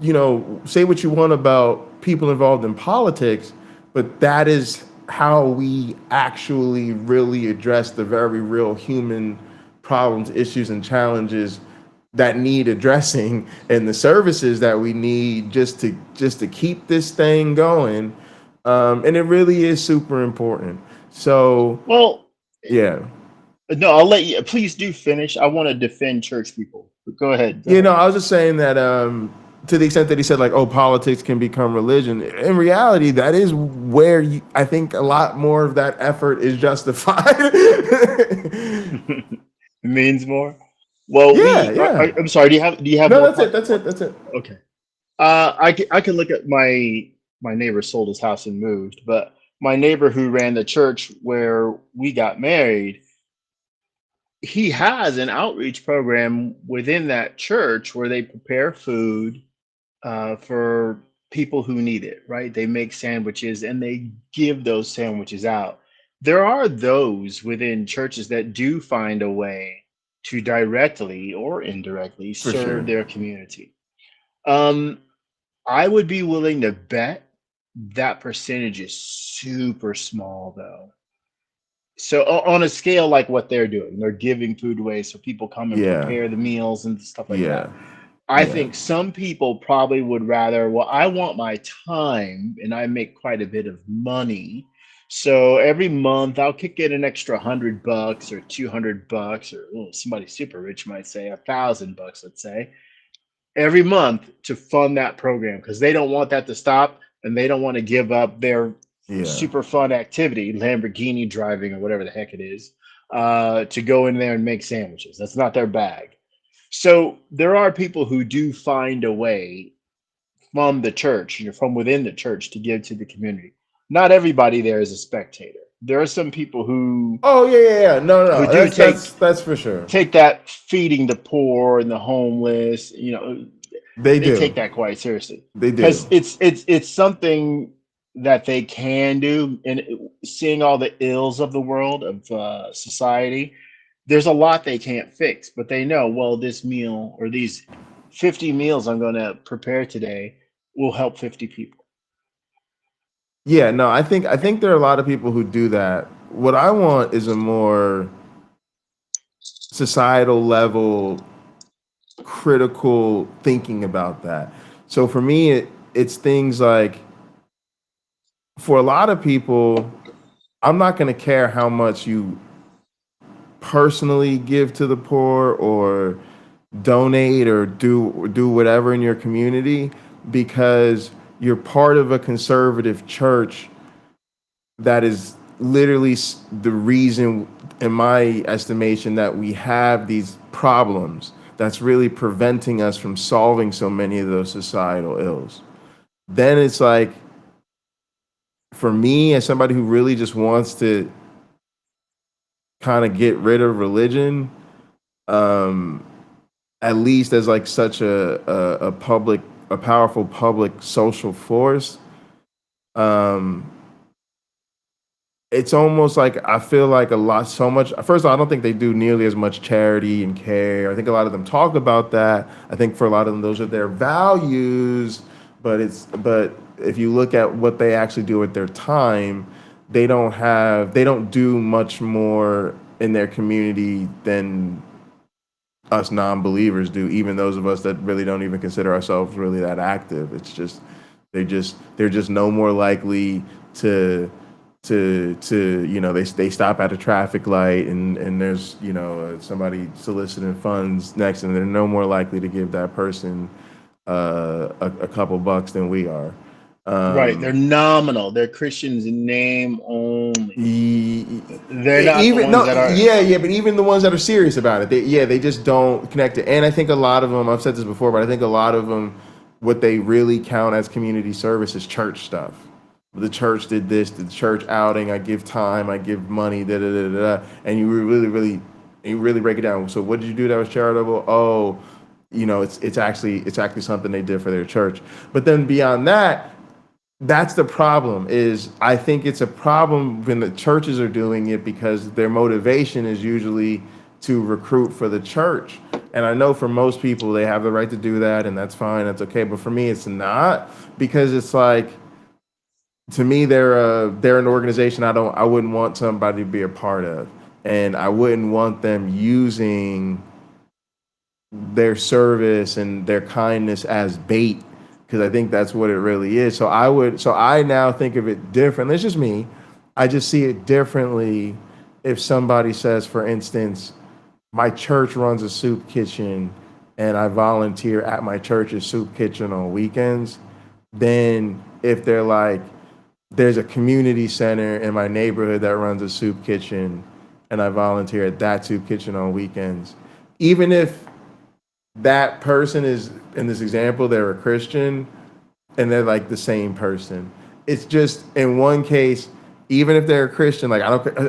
You know, say what you want about people involved in politics, but that is how we actually really address the very real human problems, issues, and challenges that need addressing, and the services that we need just to keep this thing going. And it really is super important. So, well, yeah. No, I'll let you. Please do finish. I want to defend church people. But go ahead. You know, I was just saying that to the extent that he said, like, oh, politics can become religion. In reality, that is where I think a lot more of that effort is justified. It means more. Well, yeah. I'm sorry. Do you have? No, that's it. Okay. I can look at my neighbor sold his house and moved, but my neighbor who ran the church where we got married, he has an outreach program within that church where they prepare food for people who need it, right? They make sandwiches and they give those sandwiches out. There are those within churches that do find a way to directly or indirectly serve their community. I would be willing to bet that percentage is super small, though. So on a scale like what they're doing, they're giving food away so people come and prepare the meals and stuff like that. I think some people probably would rather, well, I want my time and I make quite a bit of money. So every month I'll kick in an extra $100 or $200, or somebody super rich might say $1,000, let's say, every month to fund that program, because they don't want that to stop. and they don't want to give up their Yeah. super fun activity, Lamborghini driving or whatever the heck it is, to go in there and make sandwiches. That's not their bag. So there are people who do find a way from the church, from within the church, to give to the community. Not everybody there is a spectator. There are some people who Oh yeah. No. do That's for sure. take that feeding the poor and the homeless. They do. take that quite seriously. They do. Because it's something that they can do, and seeing all the ills of the world, of society, there's a lot they can't fix, but they know, well, this meal or these 50 meals I'm going to prepare today will help 50 people. Yeah, no, I think there are a lot of people who do that. What I want is a more societal level critical thinking about that. So for me, it's things like, for a lot of people, I'm not going to care how much you personally give to the poor or donate or do whatever in your community, because you're part of a conservative church that is literally the reason, in my estimation, that we have these problems that's really preventing us from solving so many of those societal ills. Then it's like, for me, as somebody who really just wants to kind of get rid of religion, at least as like such a powerful public social force, it's almost like I feel like so much. First of all, I don't think they do nearly as much charity and care. I think a lot of them talk about that. I think for a lot of them, those are their values. But if you look at what they actually do with their time, they don't do much more in their community than us non-believers do. Even those of us that really don't even consider ourselves really that active. It's just they're just no more likely to they stop at a traffic light and there's somebody soliciting funds next, and they're no more likely to give that person a couple bucks than we are. Right, they're nominal. They're Christians in name only. They're not even the ones that are. Yeah, but even the ones that are serious about it, they just don't connect it. And I think a lot of them, I've said this before, but I think a lot of them, what they really count as community service is church stuff. The church did this, the church outing, I give time, I give money, and you really break it down. So what did you do that was charitable? Oh, it's actually something they did for their church. But then beyond that, that's the problem. Is I think it's a problem when the churches are doing it because their motivation is usually to recruit for the church. And I know for most people they have the right to do that, and that's fine, that's okay. But for me, it's not, because it's like, to me, they're an organization I wouldn't want somebody to be a part of, and I wouldn't want them using their service and their kindness as bait, because I think that's what it really is. So I now think of it differently. It's just me. I just see it differently if somebody says, for instance, my church runs a soup kitchen and I volunteer at my church's soup kitchen on weekends, then if they're like, there's a community center in my neighborhood that runs a soup kitchen and I volunteer at that soup kitchen on weekends, even if that person is, in this example, they're a Christian and they're like the same person. It's just, in one case, even if they're a Christian, like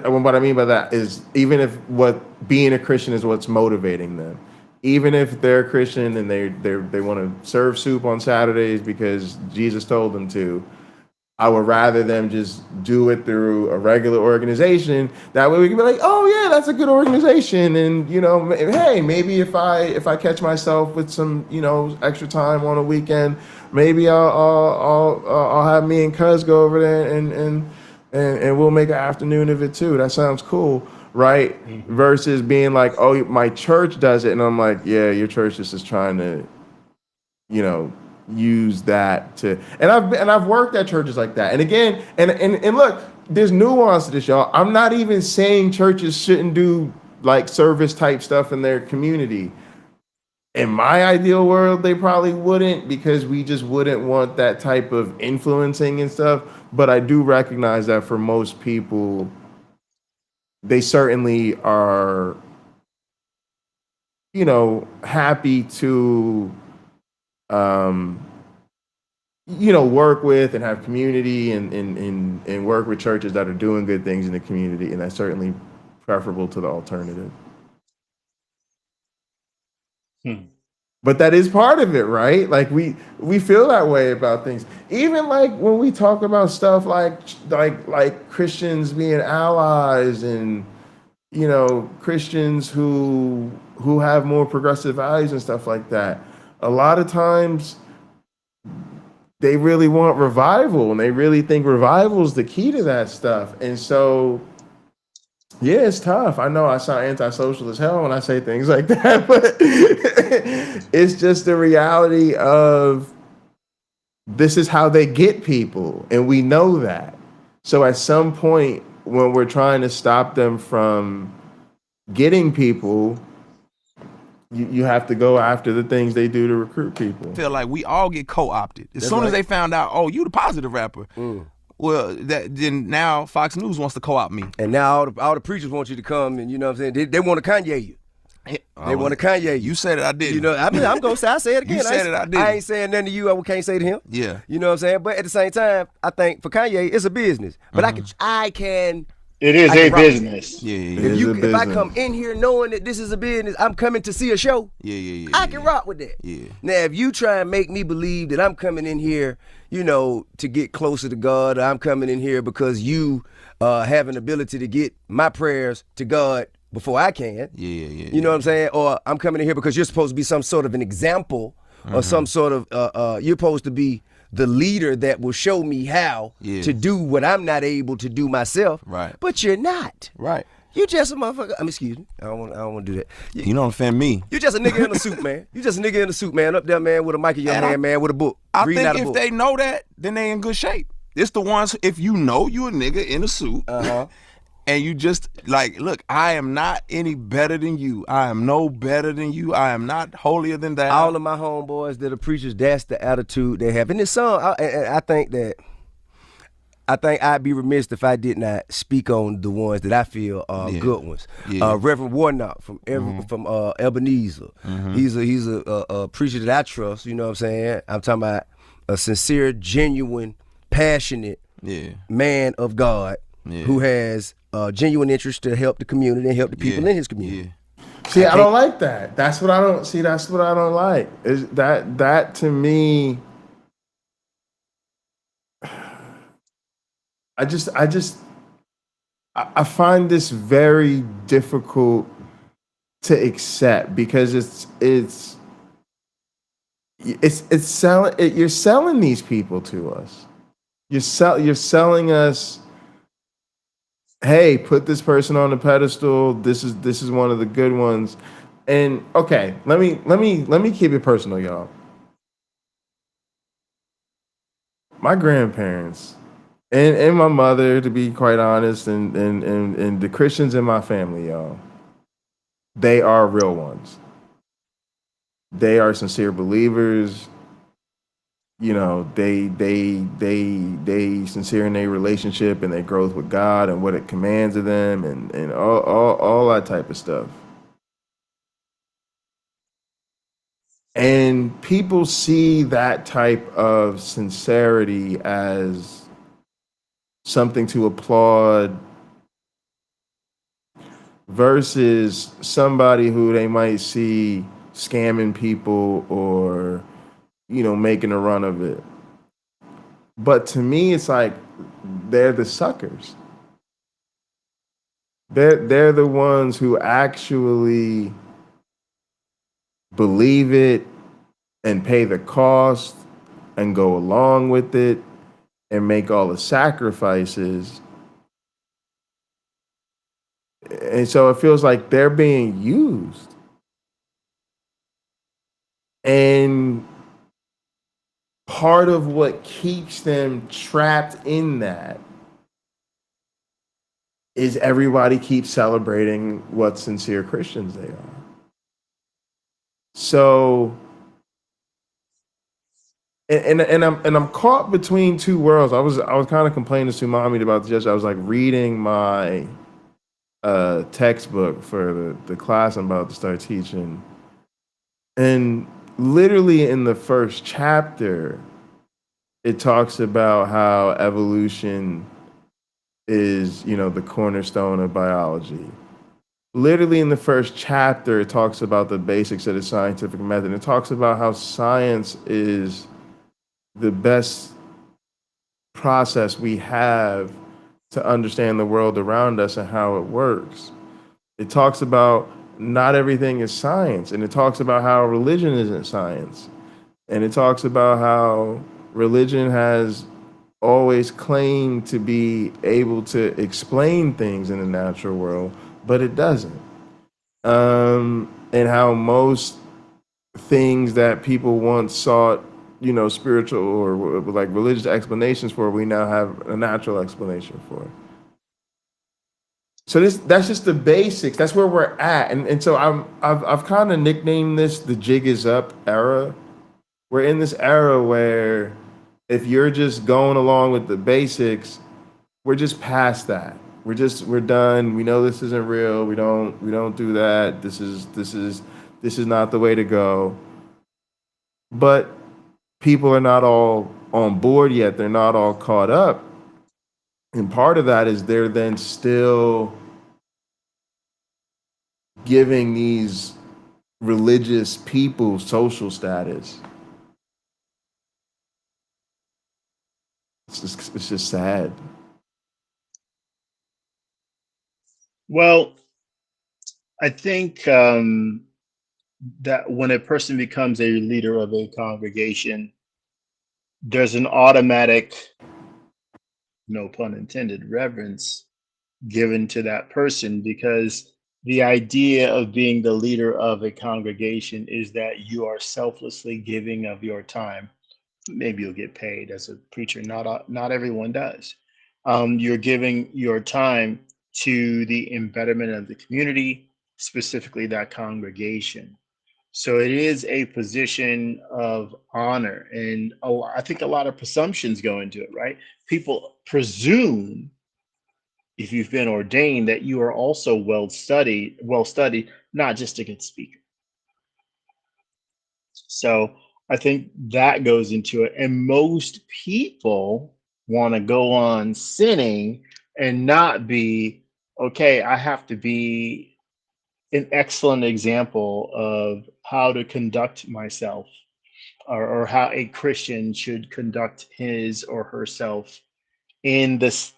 what I mean by that is, even if being a Christian is what's motivating them, even if they're a Christian and they want to serve soup on Saturdays because Jesus told them to, I would rather them just do it through a regular organization. That way we can be like, oh yeah, that's a good organization. And hey, maybe if I catch myself with some extra time on a weekend, maybe I'll have me and Cuz go over there and we'll make an afternoon of it too. That sounds cool, right? Mm-hmm. Versus being like, oh, my church does it, and I'm like, yeah, your church is just trying to, use that to, and I've worked at churches like that. And again, and look, there's nuance to this, y'all. I'm not even saying churches shouldn't do like service type stuff in their community. in my ideal world, they probably wouldn't, because we just wouldn't want that type of influencing and stuff. But I do recognize that for most people, they certainly are, happy to, work with and have community and work with churches that are doing good things in the community. And that's certainly preferable to the alternative. But that is part of it, right? Like we feel that way about things. Even like when we talk about stuff like Christians being allies and Christians who have more progressive values and stuff like that. A lot of times they really want revival and they really think revival is the key to that stuff. And so yeah, it's tough. I know I sound antisocial as hell when I say things like that, but it's just the reality of this is how they get people, and we know that. So at some point, when we're trying to stop them from getting people, you have to go after the things they do to recruit people. I feel like we all get co-opted. As soon as they found out, oh, you the positive rapper. Well, then now Fox News wants to co-opt me. And now all the preachers want you to come, and you know what I'm saying? They want to Kanye you. They want to Kanye you. You said it, I did. I'm going to say, I say it again. You said it, I did. I ain't saying nothing to you I can't say to him. Yeah. You know what I'm saying? But at the same time, I think for Kanye, it's a business. But I can. It is a business. Yeah. If I come in here knowing that this is a business, I'm coming to see a show. Yeah. I can rock with that. Yeah. Now, if you try and make me believe that I'm coming in here, to get closer to God, or I'm coming in here because you have an ability to get my prayers to God before I can. Yeah. You know what I'm saying? Or I'm coming in here because you're supposed to be some sort of an example or some sort of, you're supposed to be the leader that will show me how to do what I'm not able to do myself. Right. But you're not. Right. You just a motherfucker. Excuse me. I don't want to do that. You don't offend me. You just a nigga in a suit, man. You just a nigga in a suit, man. Up there, man, with a mic in your hand, man, with a book. I reading think out a if book. they know that, then they in good shape. It's the ones, if you know you a nigga in a suit, and you just like, look, I am not any better than you. I am no better than you. I am not holier than thou. All of my homeboys that are preachers, that's the attitude they have. In this song, I think I'd be remiss if I did not speak on the ones that I feel are good ones. Yeah. Reverend Warnock from Ebenezer. He's a preacher that I trust. You know what I'm saying? I'm talking about a sincere, genuine, passionate man of God who has genuine interest to help the community and help the people in his community. See, I don't like that. That's what I don't see. That's what I don't like. Is that to me? I find this very difficult to accept because it's selling. You're selling these people to us. You're selling us. Hey, put this person on the pedestal. This is one of the good ones. And okay, let me keep it personal, y'all. My grandparents and my mother, to be quite honest, and the Christians in my family, y'all, they are real ones. They are sincere believers. They sincere in their relationship and their growth with God and what it commands of them and all that type of stuff. And people see that type of sincerity as something to applaud versus somebody who they might see scamming people or making a run of it. But to me, it's like they're the suckers. They're the ones who actually believe it and pay the cost and go along with it and make all the sacrifices. And so it feels like they're being used. And part of what keeps them trapped in that is everybody keeps celebrating what sincere Christians they are. So I'm caught between two worlds. I was kind of complaining to Mommy about this yesterday. I was like reading my textbook for the class I'm about to start teaching, and literally in the first chapter, it talks about how evolution is, the cornerstone of biology. Literally in the first chapter, it talks about the basics of the scientific method. It talks about how science is the best process we have to understand the world around us and how it works. It talks about not everything is science, and it talks about how religion isn't science. And it talks about how religion has always claimed to be able to explain things in the natural world, but it doesn't. And how most things that people once sought, spiritual or like religious explanations for, we now have a natural explanation for. So that's just the basics. That's where we're at, and so I've kind of nicknamed this the jig is up era. We're in this era where if you're just going along with the basics, we're just past that. We're done. We know this isn't real. We don't do that. This is not the way to go. But people are not all on board yet. They're not all caught up. And part of that is they're then still giving these religious people social status. It's just sad. Well, I think that when a person becomes a leader of a congregation, there's an automatic, no pun intended, reverence given to that person, because the idea of being the leader of a congregation is that you are selflessly giving of your time. Maybe you'll get paid as a preacher. Not everyone does. You're giving your time to the embetterment of the community, specifically that congregation. So it is a position of honor, and I think a lot of presumptions go into it, right? People presume, if you've been ordained, that you are also well studied, not just a good speaker. So I think that goes into it. And most people want to go on sinning and not be, okay, I have to be an excellent example of how to conduct myself, or how a Christian should conduct his or herself in this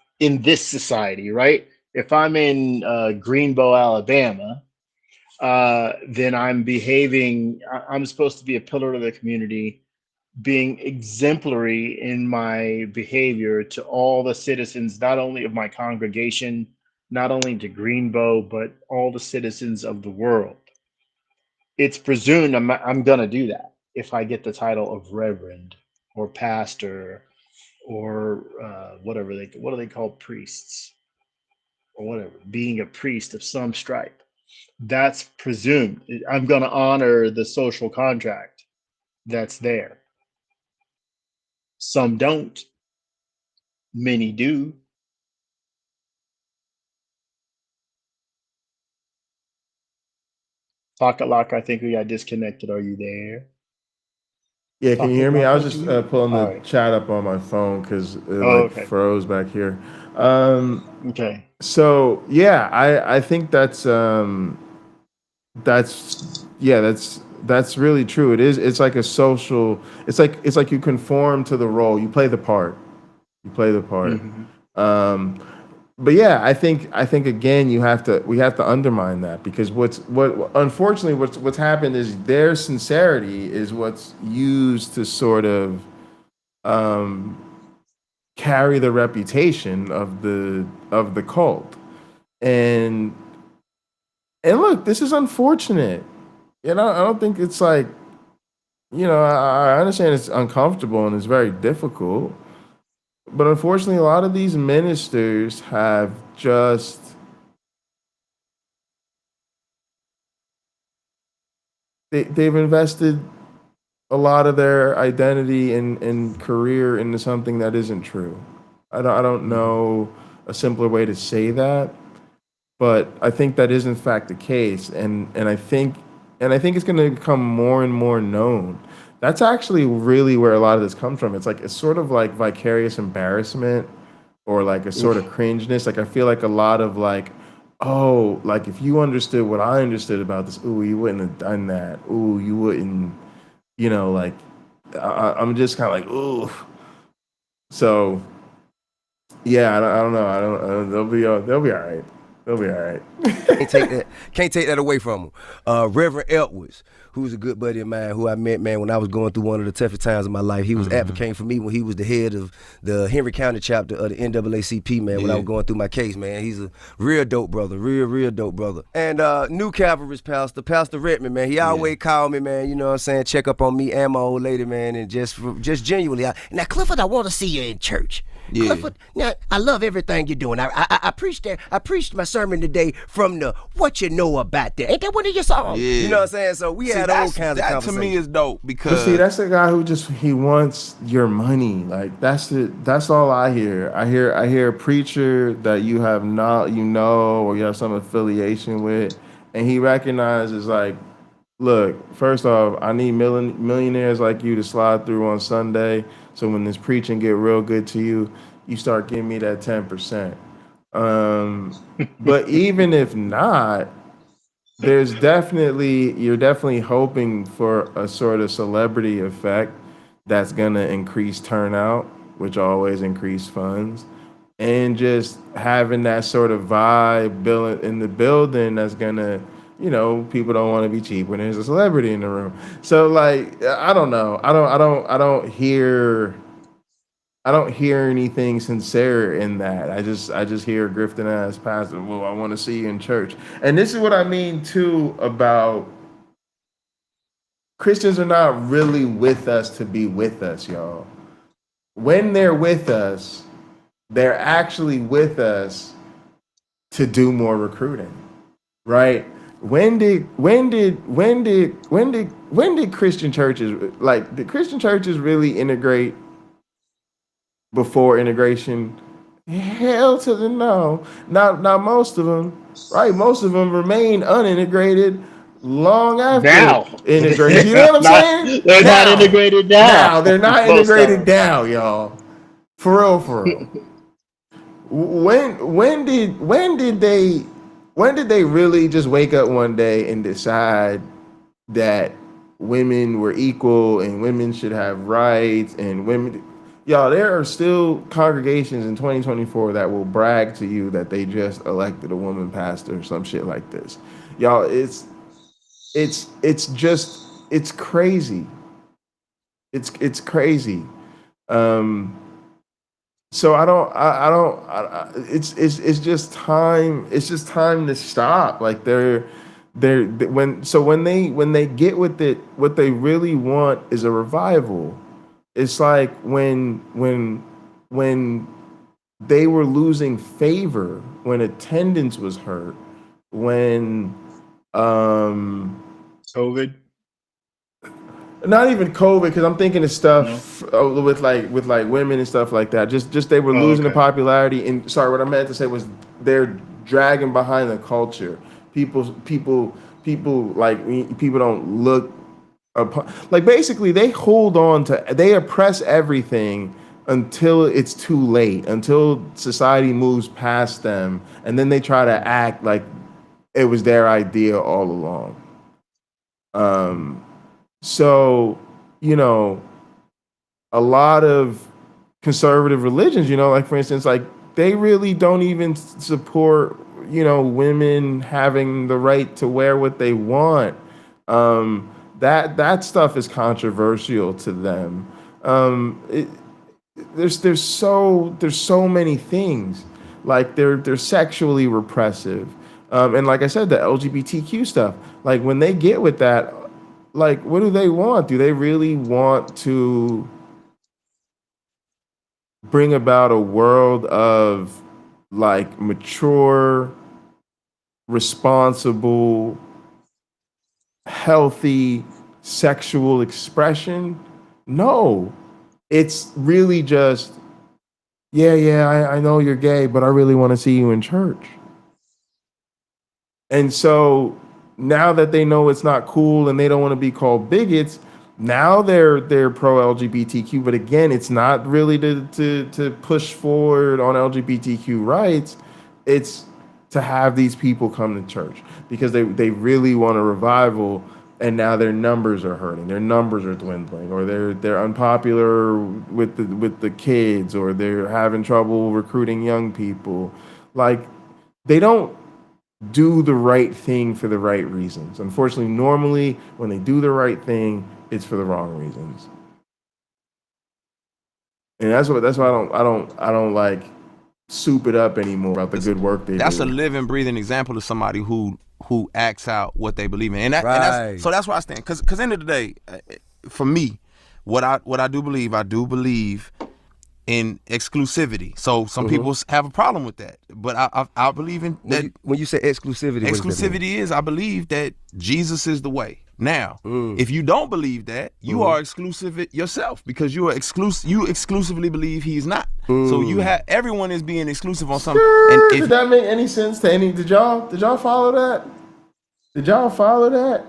society, right? If I'm in Greenbow, Alabama, then I'm supposed to be a pillar of the community, being exemplary in my behavior to all the citizens, not only of my congregation, not only to Greenbow, but all the citizens of the world. It's presumed I'm going to do that if I get the title of reverend or pastor, or what do they call priests, or whatever, being a priest of some stripe. That's presumed. I'm going to honor the social contract that's there. Some don't, many do. Talk, I think we got disconnected. Are you there? Yeah, can you hear me? I was just pulling All the right. chat up on my phone because it Oh, like okay. froze back here. Um, Okay. so yeah, I think that's yeah, that's really true. It is. It's like a social. It's like you conform to the role. You play the part. You play the part. Hmm. Um, but yeah, I think again we have to undermine that, because what unfortunately what's happened is their sincerity is what's used to sort of um, carry the reputation of the cult. And look, this is unfortunate. I don't think it's like, I understand it's uncomfortable and it's very difficult, but unfortunately, a lot of these ministers have just they've invested a lot of their identity and career into something that isn't true. I don't know a simpler way to say that, but I think that is in fact the case, and I think it's going to become more and more known. That's actually really where a lot of this comes from. It's sort of like vicarious embarrassment or like a sort of cringeness. Like I feel like a lot of like, oh, like if you understood what I understood about this, ooh, you wouldn't have done that. Ooh, you wouldn't, like I'm just kind of like, ooh. So yeah, I don't know. I don't they'll be all right. They'll be all right. Can't take that away from him. Reverend Edwards, who's a good buddy of mine, who I met, man, when I was going through one of the toughest times of my life. He was advocating for me when he was the head of the Henry County chapter of the NAACP, man, when I was going through my case, man. He's a real dope brother, real dope brother. And New Calvary's pastor, Pastor Redmond, man, he always called me, man, you know what I'm saying, check up on me and my old lady, man, and just genuinely. Now, Clifford, I want to see you in church. Yeah. Clifford, now, I love everything you're doing. I preached that. I preached my sermon today from the What You Know About That. Ain't that one of your songs? Yeah. You know what I'm saying? So we had all kinds of conversations. That to me is dope because but see, that's the guy who he wants your money. Like that's all I hear. I hear a preacher that you have not, or you have some affiliation with, and he recognizes like, look, first off, I need millionaires like you to slide through on Sunday. So when this preaching get real good to you, you start giving me that 10%. But even if not, you're definitely hoping for a sort of celebrity effect that's gonna increase turnout, which always increase funds, and just having that sort of vibe in the building that's gonna, people don't want to be cheap when there's a celebrity in the room. So like, I don't know. I don't hear anything sincere in that. I just hear a grifting ass pastor. Well, I want to see you in church. And this is what I mean too about Christians are not really with us to be with us, y'all. When they're with us, they're actually with us to do more recruiting, right? When did Christian churches, like, did Christian churches really integrate before integration? Hell to the no. Not most of them, right? Most of them remain unintegrated long after integration. You know what I'm saying? They're not integrated now. Now they're not integrated now, y'all. For real. When did they really just wake up one day and decide that women were equal and women should have rights and women? Y'all, there are still congregations in 2024 that will brag to you that they just elected a woman pastor or some shit like this. Y'all, it's crazy. It's crazy. So it's just time. It's just time to stop. Like when they get with it, what they really want is a revival. It's like when they were losing favor, when attendance was hurt, when COVID. Not even COVID, because I'm thinking of stuff with like women and stuff like that. Just they were losing the popularity. And sorry, what I meant to say was they're dragging behind the culture. People don't look like, basically they hold on to, they oppress everything until it's too late, until society moves past them, and then they try to act like it was their idea all along. So, a lot of conservative religions, like, for instance, like, they really don't even support, women having the right to wear what they want. That stuff is controversial to them. There's so many things. Like, they're sexually repressive. And like I said, the LGBTQ stuff, like, when they get with that, like, what do they want? Do they really want to bring about a world of, like, mature, responsible, healthy sexual expression. No, it's really just, I know you're gay, but I really want to see you in church. And so now that they know it's not cool and they don't want to be called bigots, now they're pro LGBTQ. But again, it's not really to push forward on LGBTQ rights. It's to have these people come to church because they really want a revival. And now their numbers are hurting. Their numbers are dwindling, or they're unpopular with the kids, or they're having trouble recruiting young people. Like, they don't do the right thing for the right reasons. Unfortunately, normally when they do the right thing, it's for the wrong reasons. And that's why I don't like soup it up anymore about the good work they do. That's a living, breathing example of somebody who acts out what they believe in, and Right. so that's why I stand. Because end of the day, for me, what I do believe in exclusivity. So some people have a problem with that, but I believe in that. When you say exclusivity, what does that mean? Exclusivity is, I believe that Jesus is the way. Now, if you don't believe that, you are exclusive yourself, because you exclusively believe he's not. So everyone is being exclusive on something. And Did that make any sense to any? Did y'all follow that? Did y'all follow that?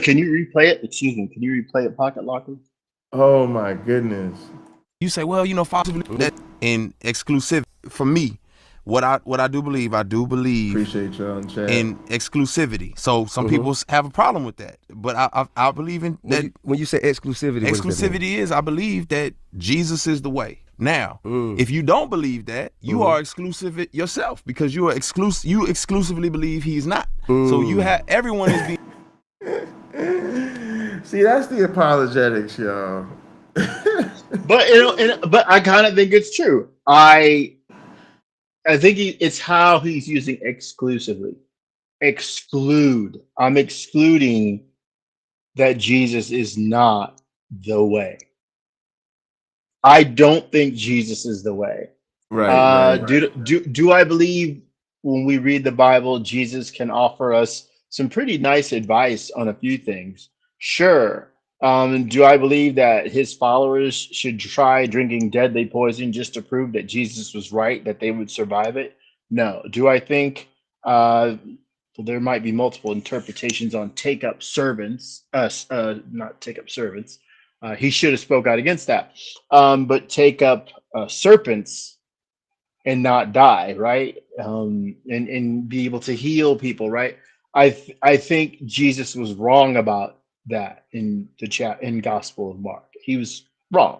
Can you replay it? Excuse me. Can you replay it, Pocket Locker? Oh my goodness. you say, well, that in exclusivity. For me, what I do believe Appreciate you on chat. in exclusivity. So some people have a problem with that, but I believe in that. When you say exclusivity, what does that mean? Exclusivity is, I believe that Jesus is the way. Now, if you don't believe that, you are exclusive yourself, because you exclusively believe he's not. So everyone is being. See, that's the apologetics, y'all. But I kind of think it's true. I think it's how he's using exclusively. Exclude. I'm excluding that Jesus is not the way. I don't think Jesus is the way. Right. Do I believe when we read the Bible, Jesus can offer us some pretty nice advice on a few things? Sure. Do I believe that his followers should try drinking deadly poison just to prove that Jesus was right, that they would survive it? No. Do I think there might be multiple interpretations on take up servants, not take up servants. He should have spoke out against that. But take up serpents and not die, right? And be able to heal people, right? I think Jesus was wrong about that in Gospel of Mark. He was wrong.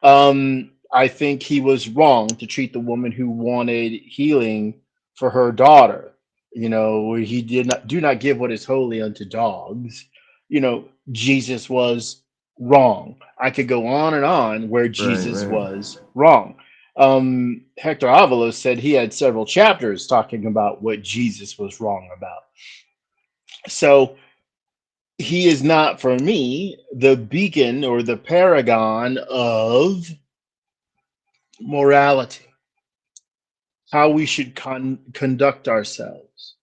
I think he was wrong to treat the woman who wanted healing for her daughter. He do not give what is holy unto dogs. Jesus was wrong. I could go on and on where Jesus was wrong. Hector Avalos said he had several chapters talking about what Jesus was wrong about. So he is not, for me, the beacon or the paragon of morality, how we should conduct ourselves.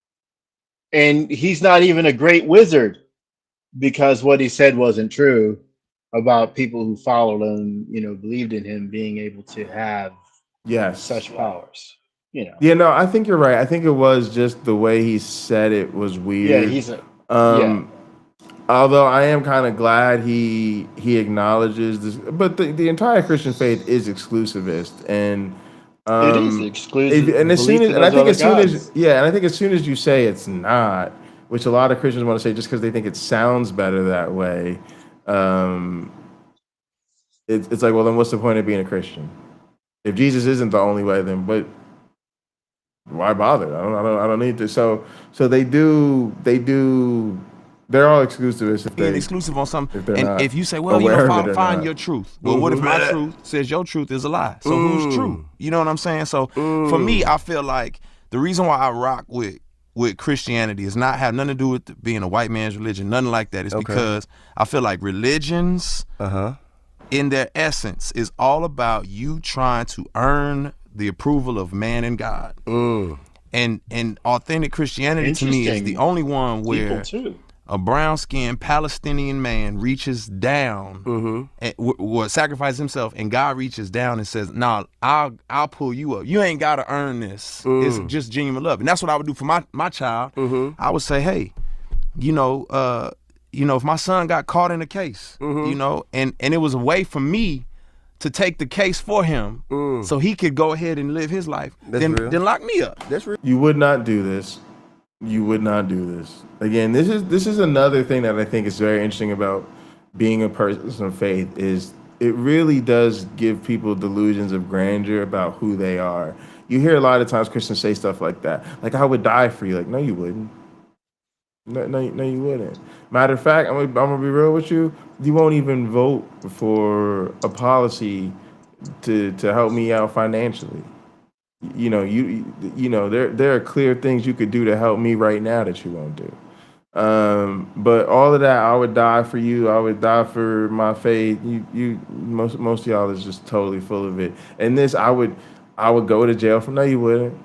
And he's not even a great wizard, because what he said wasn't true about people who followed him, believed in him, being able to have such powers. Yeah, no, I think you're right. I think it was just the way he said it was weird. Yeah, Although I am kind of glad he acknowledges this, but the entire Christian faith is exclusivist, and it is exclusive. and as soon as you say it's not, which a lot of Christians want to say just because they think it sounds better that way, it's like, well, then what's the point of being a Christian? If Jesus isn't the only way, then why bother? I don't need to. So they're all exclusivists. Being exclusive on something. And not if you say, well, find your truth. Well, what if my truth says your truth is a lie? So who's true? You know what I'm saying? So for me, I feel like the reason why I rock with Christianity is not have nothing to do with being a white man's religion, nothing like that. It's because I feel like religions, in their essence, is all about you trying to earn the approval of man and God. And authentic Christianity to me is the only one where a brown-skinned Palestinian man reaches down and will sacrifice himself, and God reaches down and says, "Nah, I'll pull you up. You ain't got to earn this. It's just genuine love." And that's what I would do for my child. I would say, "Hey, if my son got caught in a case, and it was a way for me to take the case for him, so he could go ahead and live his life, then lock me up." That's real. You would not do this. You would not do this. Again, this is another thing that I think is very interesting about being a person of faith, is it really does give people delusions of grandeur about who they are. You hear a lot of times Christians say stuff like that. Like, "I would die for you." Like, no, you wouldn't. No, you wouldn't. Matter of fact, I'm gonna be real with you. You won't even vote for a policy to help me out financially. You know, there are clear things you could do to help me right now that you won't do. But all of that, "I would die for you. I would die for my faith." Most of y'all is just totally full of it. And this, I would go to jail for. No, you wouldn't.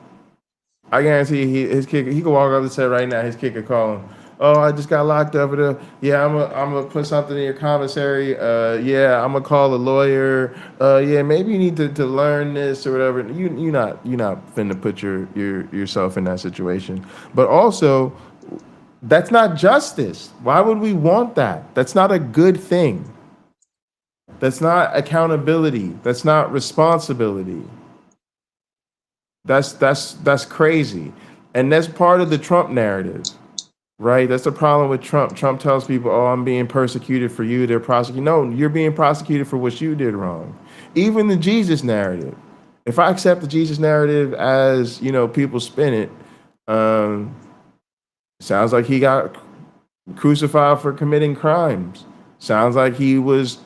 I guarantee you, his kid, he could walk up and say right now, his kid could call him, "Oh, I just got locked up. Yeah, I'm gonna put something in your commissary. Yeah, I'm gonna call a lawyer. Yeah, maybe you need to learn this or whatever." You're not finna put yourself in that situation. But also, that's not justice. Why would we want that? That's not a good thing. That's not accountability. That's not responsibility. That's crazy. And that's part of the Trump narrative, right? That's the problem with Trump. Trump tells people, "Oh, I'm being persecuted for you. They're prosecuting." No, you're being prosecuted for what you did wrong. Even the Jesus narrative. If I accept the Jesus narrative as, people spin it, sounds like he got crucified for committing crimes. Sounds like he was,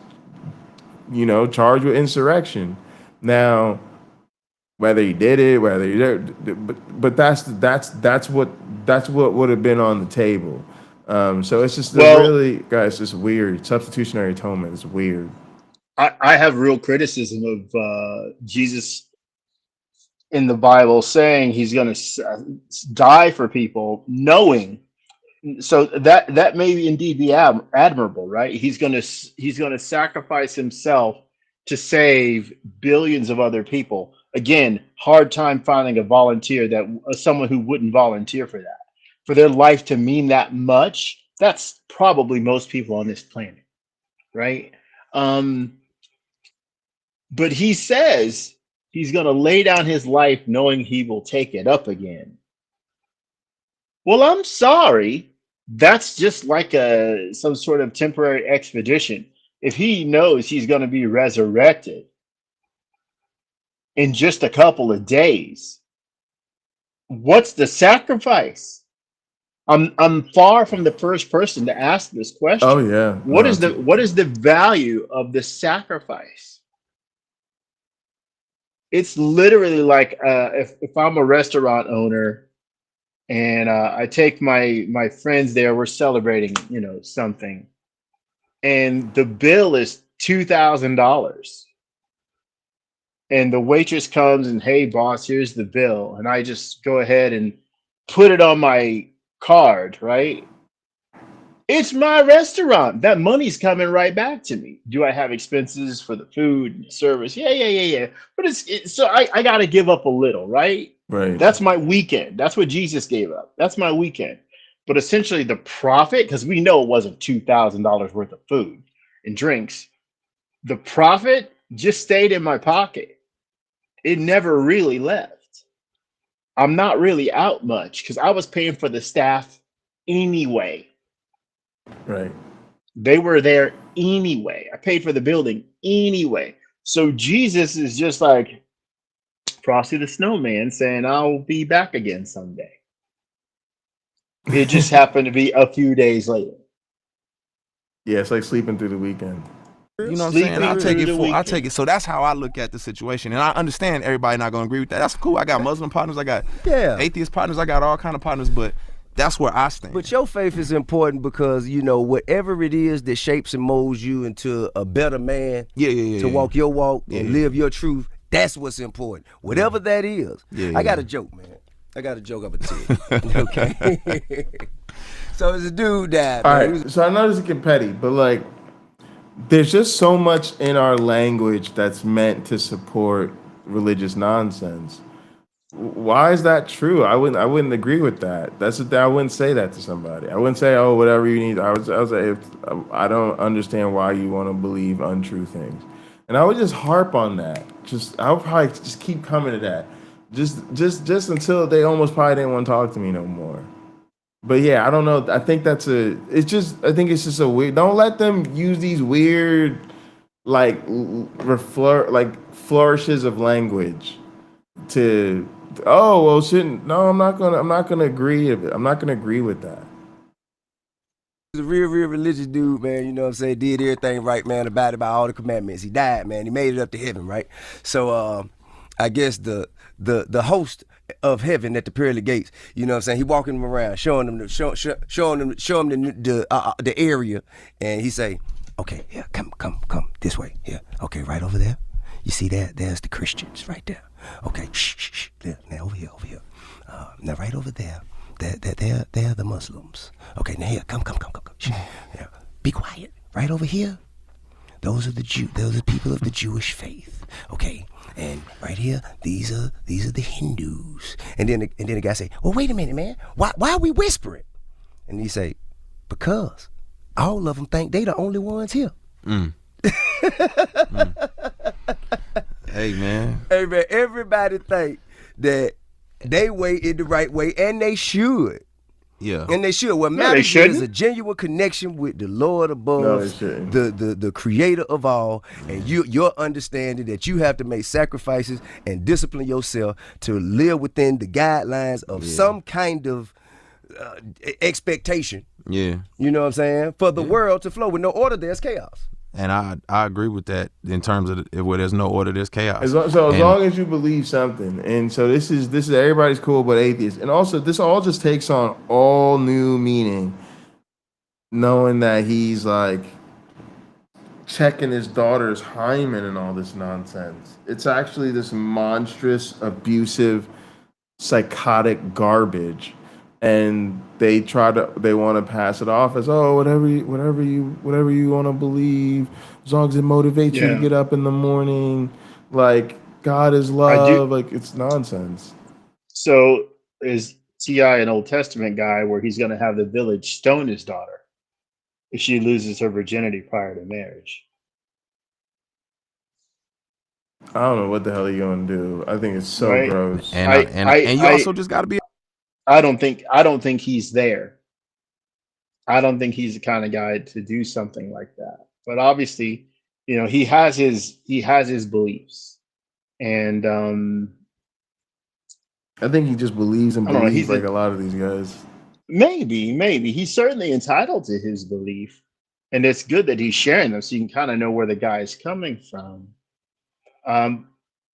charged with insurrection. Now, whether he did it, whether he did, but that's what would have been on the table. So it's just really, guys, it's weird. Substitutionary atonement is weird. I have real criticism of Jesus in the Bible saying he's going to die for people, knowing. So that may indeed be admirable, right? He's going to sacrifice himself to save billions of other people. Again, hard time finding a volunteer someone who wouldn't volunteer for that. For their life to mean that much, that's probably most people on this planet, right? But he says he's going to lay down his life knowing he will take it up again. Well, I'm sorry. That's just like some sort of temporary expedition. If he knows he's going to be resurrected in just a couple of days, what's the sacrifice? I'm far from the first person to ask this question. Oh yeah. What is the value of the sacrifice? It's literally like if I'm a restaurant owner and I take my friends there, we're celebrating, something, and the bill is $2,000. And the waitress comes and, "Hey, boss, here's the bill." And I just go ahead and put it on my card, right? It's my restaurant. That money's coming right back to me. Do I have expenses for the food and service? Yeah. But so I got to give up a little, right? Right. That's my weekend. That's what Jesus gave up. That's my weekend. But essentially the profit, because we know it wasn't $2,000 worth of food and drinks, the profit just stayed in my pocket. It never really left. I'm not really out much because I was paying for the staff anyway. Right. They were there anyway. I paid for the building anyway. So Jesus is just like Frosty the Snowman saying, "I'll be back again someday." It just happened to be a few days later. Yeah, it's like sleeping through the weekend. You know what I'm saying? I'll take it. So that's how I look at the situation. And I understand everybody not going to agree with that. That's cool. I got Muslim partners. I got atheist partners. I got all kind of partners. But that's where I stand. But your faith is important because, whatever it is that shapes and molds you into a better man, to walk your walk and live your truth, that's what's important. Whatever that is. I got a joke, man. I got a joke up a tell. Okay. So it's a dude died. All Man. right, so I know this is petty, but like, there's just so much in our language that's meant to support religious nonsense. Why is that true? I wouldn't agree with that. I wouldn't say that to somebody. I wouldn't say, oh, whatever you need. I was say, if, I don't understand why you want to believe untrue things, and I would just harp on that. I would probably just keep coming to that, just until they almost probably didn't want to talk to me no more. But yeah, I don't know. I think I think it's just a weird. Don't let them use these weird, like, flourishes of language to. Oh well, shouldn't. No, I'm not gonna agree. I'm not gonna agree with that. He's a real religious dude, man. You know what I'm saying? Did everything right, man. Abided by all the commandments. He died, man. He made it up to heaven, right? So, I guess the host of heaven at the pearly gates, you know what I'm saying? He walking them around, showing them the area, and he say, okay, yeah, come this way, yeah, okay, right over there. You see that? There's the Christians right there. Okay, shh. There, now over here. Now right over there, they're the Muslims. Okay, now here, come. Shh. Yeah, be quiet. Right over here, those are the people of the Jewish faith. Okay. And right here, these are the Hindus. And then the guy say, well, wait a minute, man. Why are we whispering? And he say, because all of them think they the only ones here. Hey, man. Hey, man, everybody think that they way in the right way, and they should. Yeah. And they should. What matters is a genuine connection with the Lord above, the creator of all, and your understanding that you have to make sacrifices and discipline yourself to live within the guidelines of some kind of expectation. Yeah. You know what I'm saying? For the world to flow. With no order, there's chaos. And I agree with that in terms of where there's no order, there's chaos. As long as you believe something, and so this is everybody's cool but atheists, and also this all just takes on all new meaning, knowing that he's like checking his daughter's hymen and all this nonsense. It's actually this monstrous, abusive, psychotic garbage. And they want to pass it off as, oh, whatever you want to believe, as long as it motivates you to get up in the morning, like God is love, like it's nonsense. So is T.I. an Old Testament guy where he's going to have the village stone his daughter if she loses her virginity prior to marriage? I don't know what the hell you're gonna do. I think it's so gross. And you also just got to be. I don't think he's there. I don't think he's the kind of guy to do something like that. But obviously, you know, he has his beliefs, and I think he just believes and believes like a lot of these guys. Maybe he's certainly entitled to his belief, and it's good that he's sharing them so you can kind of know where the guy is coming from.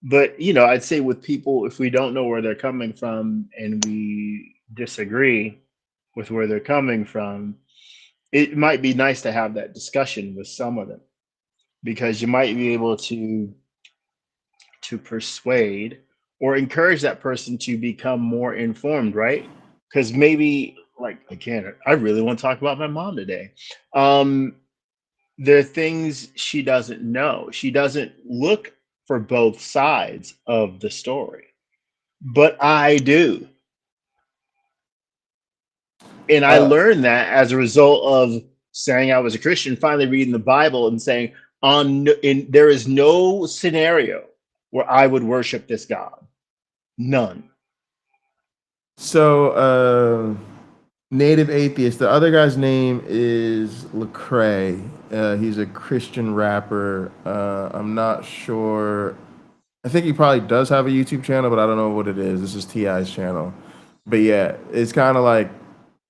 But, you know, I'd say with people, if we don't know where they're coming from and we disagree with where they're coming from, it might be nice to have that discussion with some of them, because you might be able to persuade or encourage that person to become more informed, right? Because maybe, like, again, I really want to talk about my mom today. There are things she doesn't know. She doesn't look for both sides of the story, but I do. And I learned that as a result of saying I was a Christian, finally reading the Bible and saying, there is no scenario where I would worship this God. None. So, native atheist. The other guy's name is Lecrae. He's a Christian rapper. I'm not sure. I think he probably does have a YouTube channel, but I don't know what it is. This is T.I.'s channel. But yeah, it's kind of like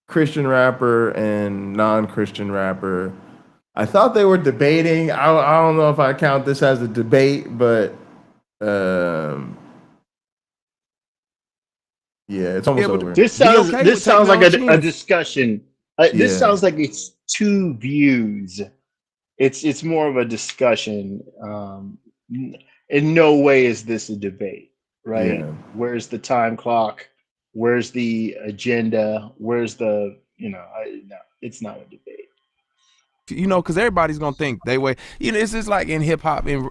Christian rapper and non-Christian rapper. I thought they were debating. I don't know if I count this as a debate, but yeah, it's almost over. This sounds like a discussion. This sounds like it's two views. It's more of a discussion. In no way is this a debate, right? Yeah. Where's the time clock? Where's the agenda? Where's the, no, it's not a debate. Because everybody's gonna think they way. It's just like in hip hop, and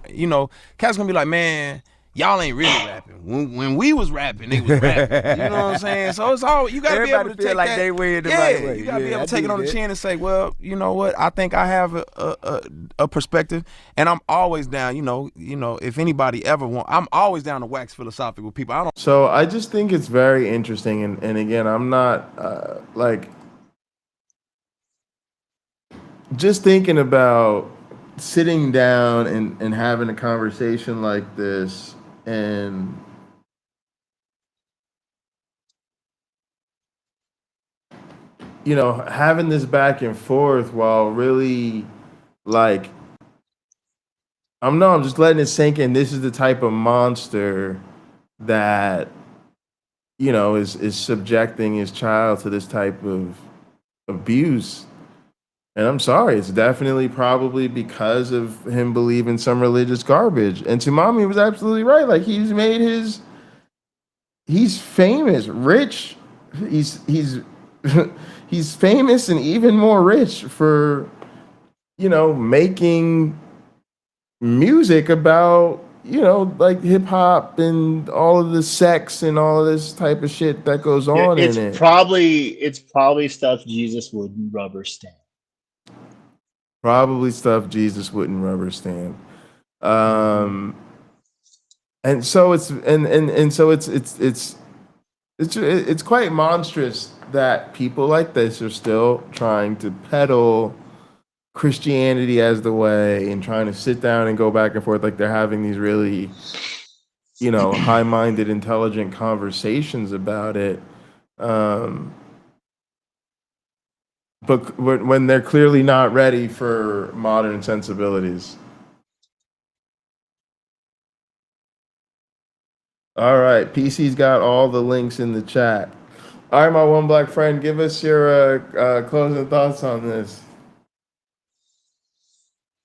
cats gonna be like, man, y'all ain't really rapping. When we was rapping, they was rapping. You know what I'm saying? So it's all you gotta Everybody be able to feel take like that. they way in the right way. You gotta be Yeah, able I to take it dig on the that. chin and say, well, you know what? I think I have a perspective, and I'm always down. If anybody ever I'm always down to wax philosophical with people. I don't. So I just think it's very interesting, and again, I'm not just thinking about sitting down and having a conversation like this, and having this back and forth while really like I'm just letting it sink in. This is the type of monster that is subjecting his child to this type of abuse. And I'm sorry, it's definitely probably because of him believing some religious garbage. And Tumami was absolutely right. Like he's famous, rich. He's he's famous and even more rich for making music about like hip hop and all of the sex and all of this type of shit that goes on in it. It's probably stuff Jesus wouldn't rubber stamp. Probably stuff Jesus wouldn't rubber stamp. And so it's it's quite monstrous that people like this are still trying to peddle Christianity as the way and trying to sit down and go back and forth like they're having these really high-minded, intelligent conversations about it. But when they're clearly not ready for modern sensibilities. All right, PC's got all the links in the chat. All right, my one black friend, give us your closing thoughts on this.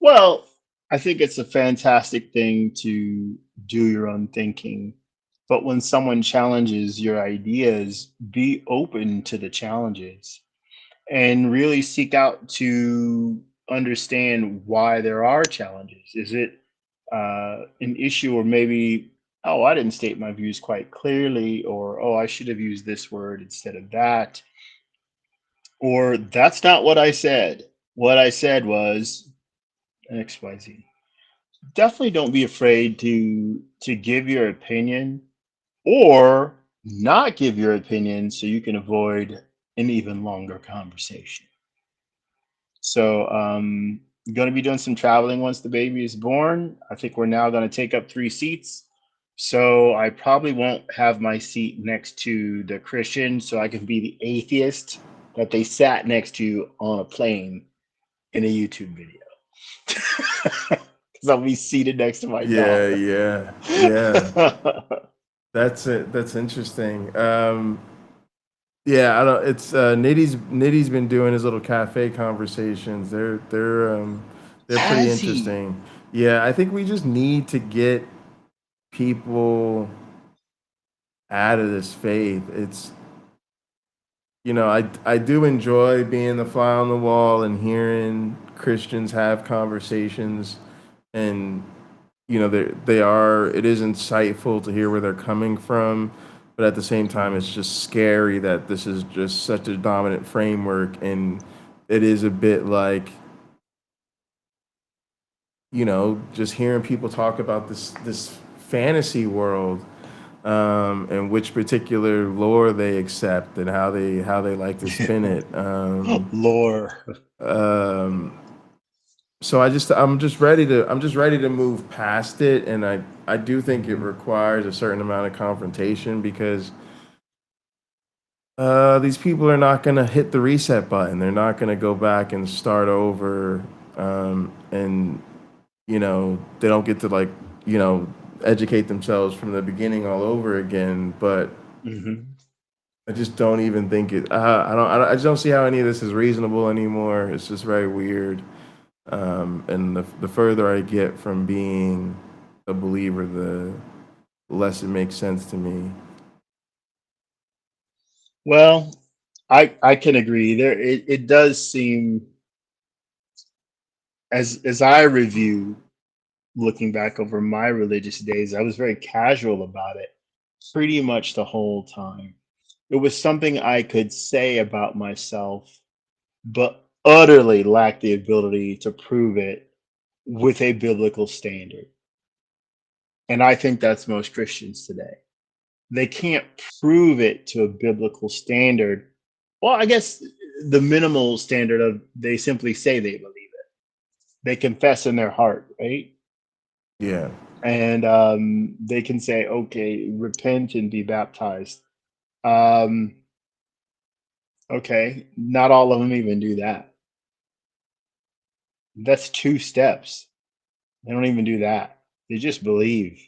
Well, I think it's a fantastic thing to do your own thinking. But when someone challenges your ideas, be open to the challenges and really seek out to understand why there are challenges. Is it an issue, or maybe, oh, I didn't state my views quite clearly, or oh, I should have used this word instead of that, or that's not what I said. What I said was XYZ. Definitely don't be afraid to give your opinion, or not give your opinion so you can avoid an even longer conversation. So going to be doing some traveling once the baby is born. I think we're now going to take up 3 seats. So I probably won't have my seat next to the Christian, so I can be the atheist that they sat next to on a plane in a YouTube video. Because I'll be seated next to my dog. Yeah. That's it. That's interesting. Yeah, I don't. It's Nitty's been doing his little cafe conversations. They're pretty interesting. Yeah, I think we just need to get people out of this faith. It's I do enjoy being the fly on the wall and hearing Christians have conversations, and it is insightful to hear where they're coming from, but at the same time it's just scary that this is just such a dominant framework, and it is a bit like just hearing people talk about this fantasy world, and which particular lore they accept and how they like to spin it. Lore. So I'm just ready to move past it, and I do think it requires a certain amount of confrontation, because these people are not going to hit the reset button. They're not going to go back and start over, and they don't get to educate themselves from the beginning all over again. But I just don't even think it. I just don't see how any of this is reasonable anymore. It's just very weird. And the further I get from being a believer, the less it makes sense to me. Well, I can agree. It does seem, as I review, looking back over my religious days, I was very casual about it pretty much the whole time. It was something I could say about myself, but utterly lacked the ability to prove it with a biblical standard. And I think that's most Christians today. They can't prove it to a biblical standard. Well, I guess the minimal standard of they simply say they believe it. They confess in their heart, right? Yeah. And they can say, okay, repent and be baptized. Okay, not all of them even do that. That's 2 steps. They don't even do that. They just believe.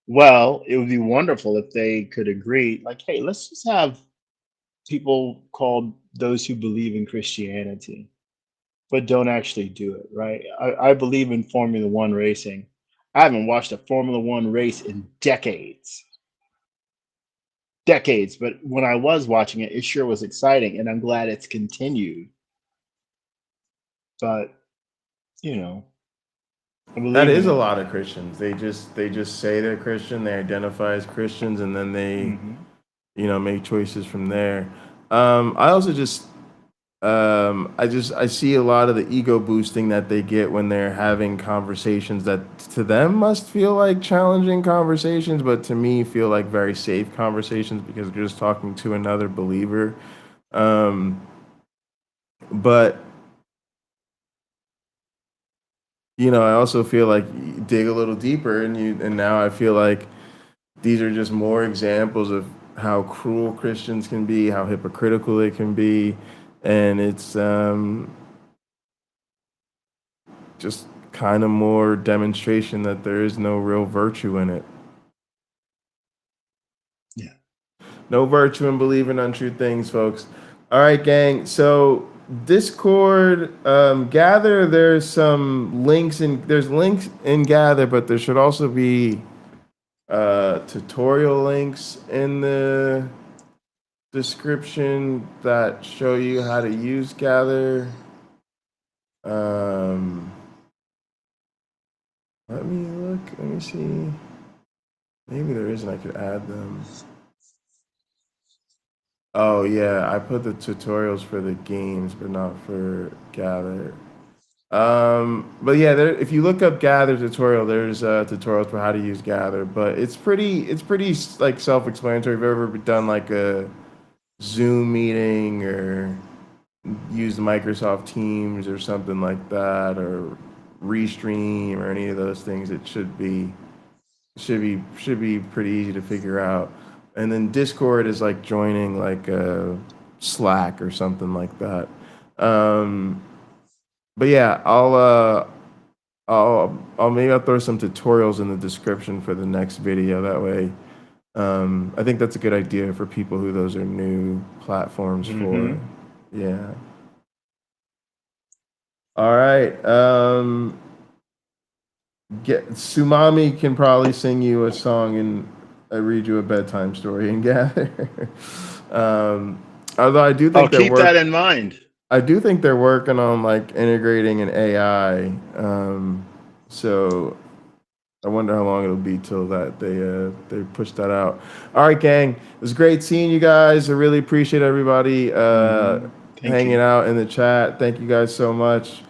Well, it would be wonderful if they could agree, like, hey, let's just have people called those who believe in Christianity, but don't actually do it, right? I believe in Formula One racing. I haven't watched a Formula One race in decades. Decades, but when I was watching it, it sure was exciting, and I'm glad it's continued. But, you know, I That believe in is a it. lot of Christians. They just say they're Christian, they identify as Christians, and then they, Mhm. make choices from there. I also just I see a lot of the ego boosting that they get when they're having conversations that to them must feel like challenging conversations, but to me feel like very safe conversations because they're just talking to another believer. Um, but I also feel like you dig a little deeper, and now I feel like these are just more examples of how cruel Christians can be, how hypocritical they can be, and it's just kind of more demonstration that there is no real virtue in it. Yeah. No virtue in believing untrue things, folks. All right, gang. So Discord, Gather. There's links in Gather, but there should also be tutorial links in the description that show you how to use Gather. Let me look. Let me see. Maybe there isn't. I could add them. Oh yeah, I put the tutorials for the games, but not for Gather. But yeah, if you look up Gather tutorial, there's tutorials for how to use Gather. But it's pretty like self-explanatory. If you've ever done like a Zoom meeting or used Microsoft Teams or something like that, or Restream or any of those things, it should be pretty easy to figure out. And then Discord is like joining like a Slack or something like that. Um, but yeah, I'll throw some tutorials in the description for the next video. That way, I think that's a good idea for people who those are new platforms for. Mhm. Yeah. All right. Sumami can probably sing you a song and read you a bedtime story and Gather. Although I'll keep that in mind. I do think they're working on like integrating an AI. So I wonder how long it'll be till that they push that out. All right, gang. It was great seeing you guys. I really appreciate everybody Thank hanging you. out in the chat. Thank you guys so much.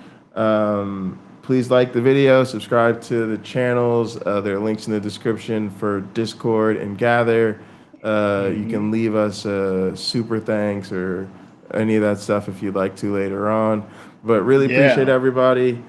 Please like the video, subscribe to the channels. There are links in the description for Discord and Gather. You can leave us a super thanks or any of that stuff if you'd like to later on. But really appreciate Yeah. everybody.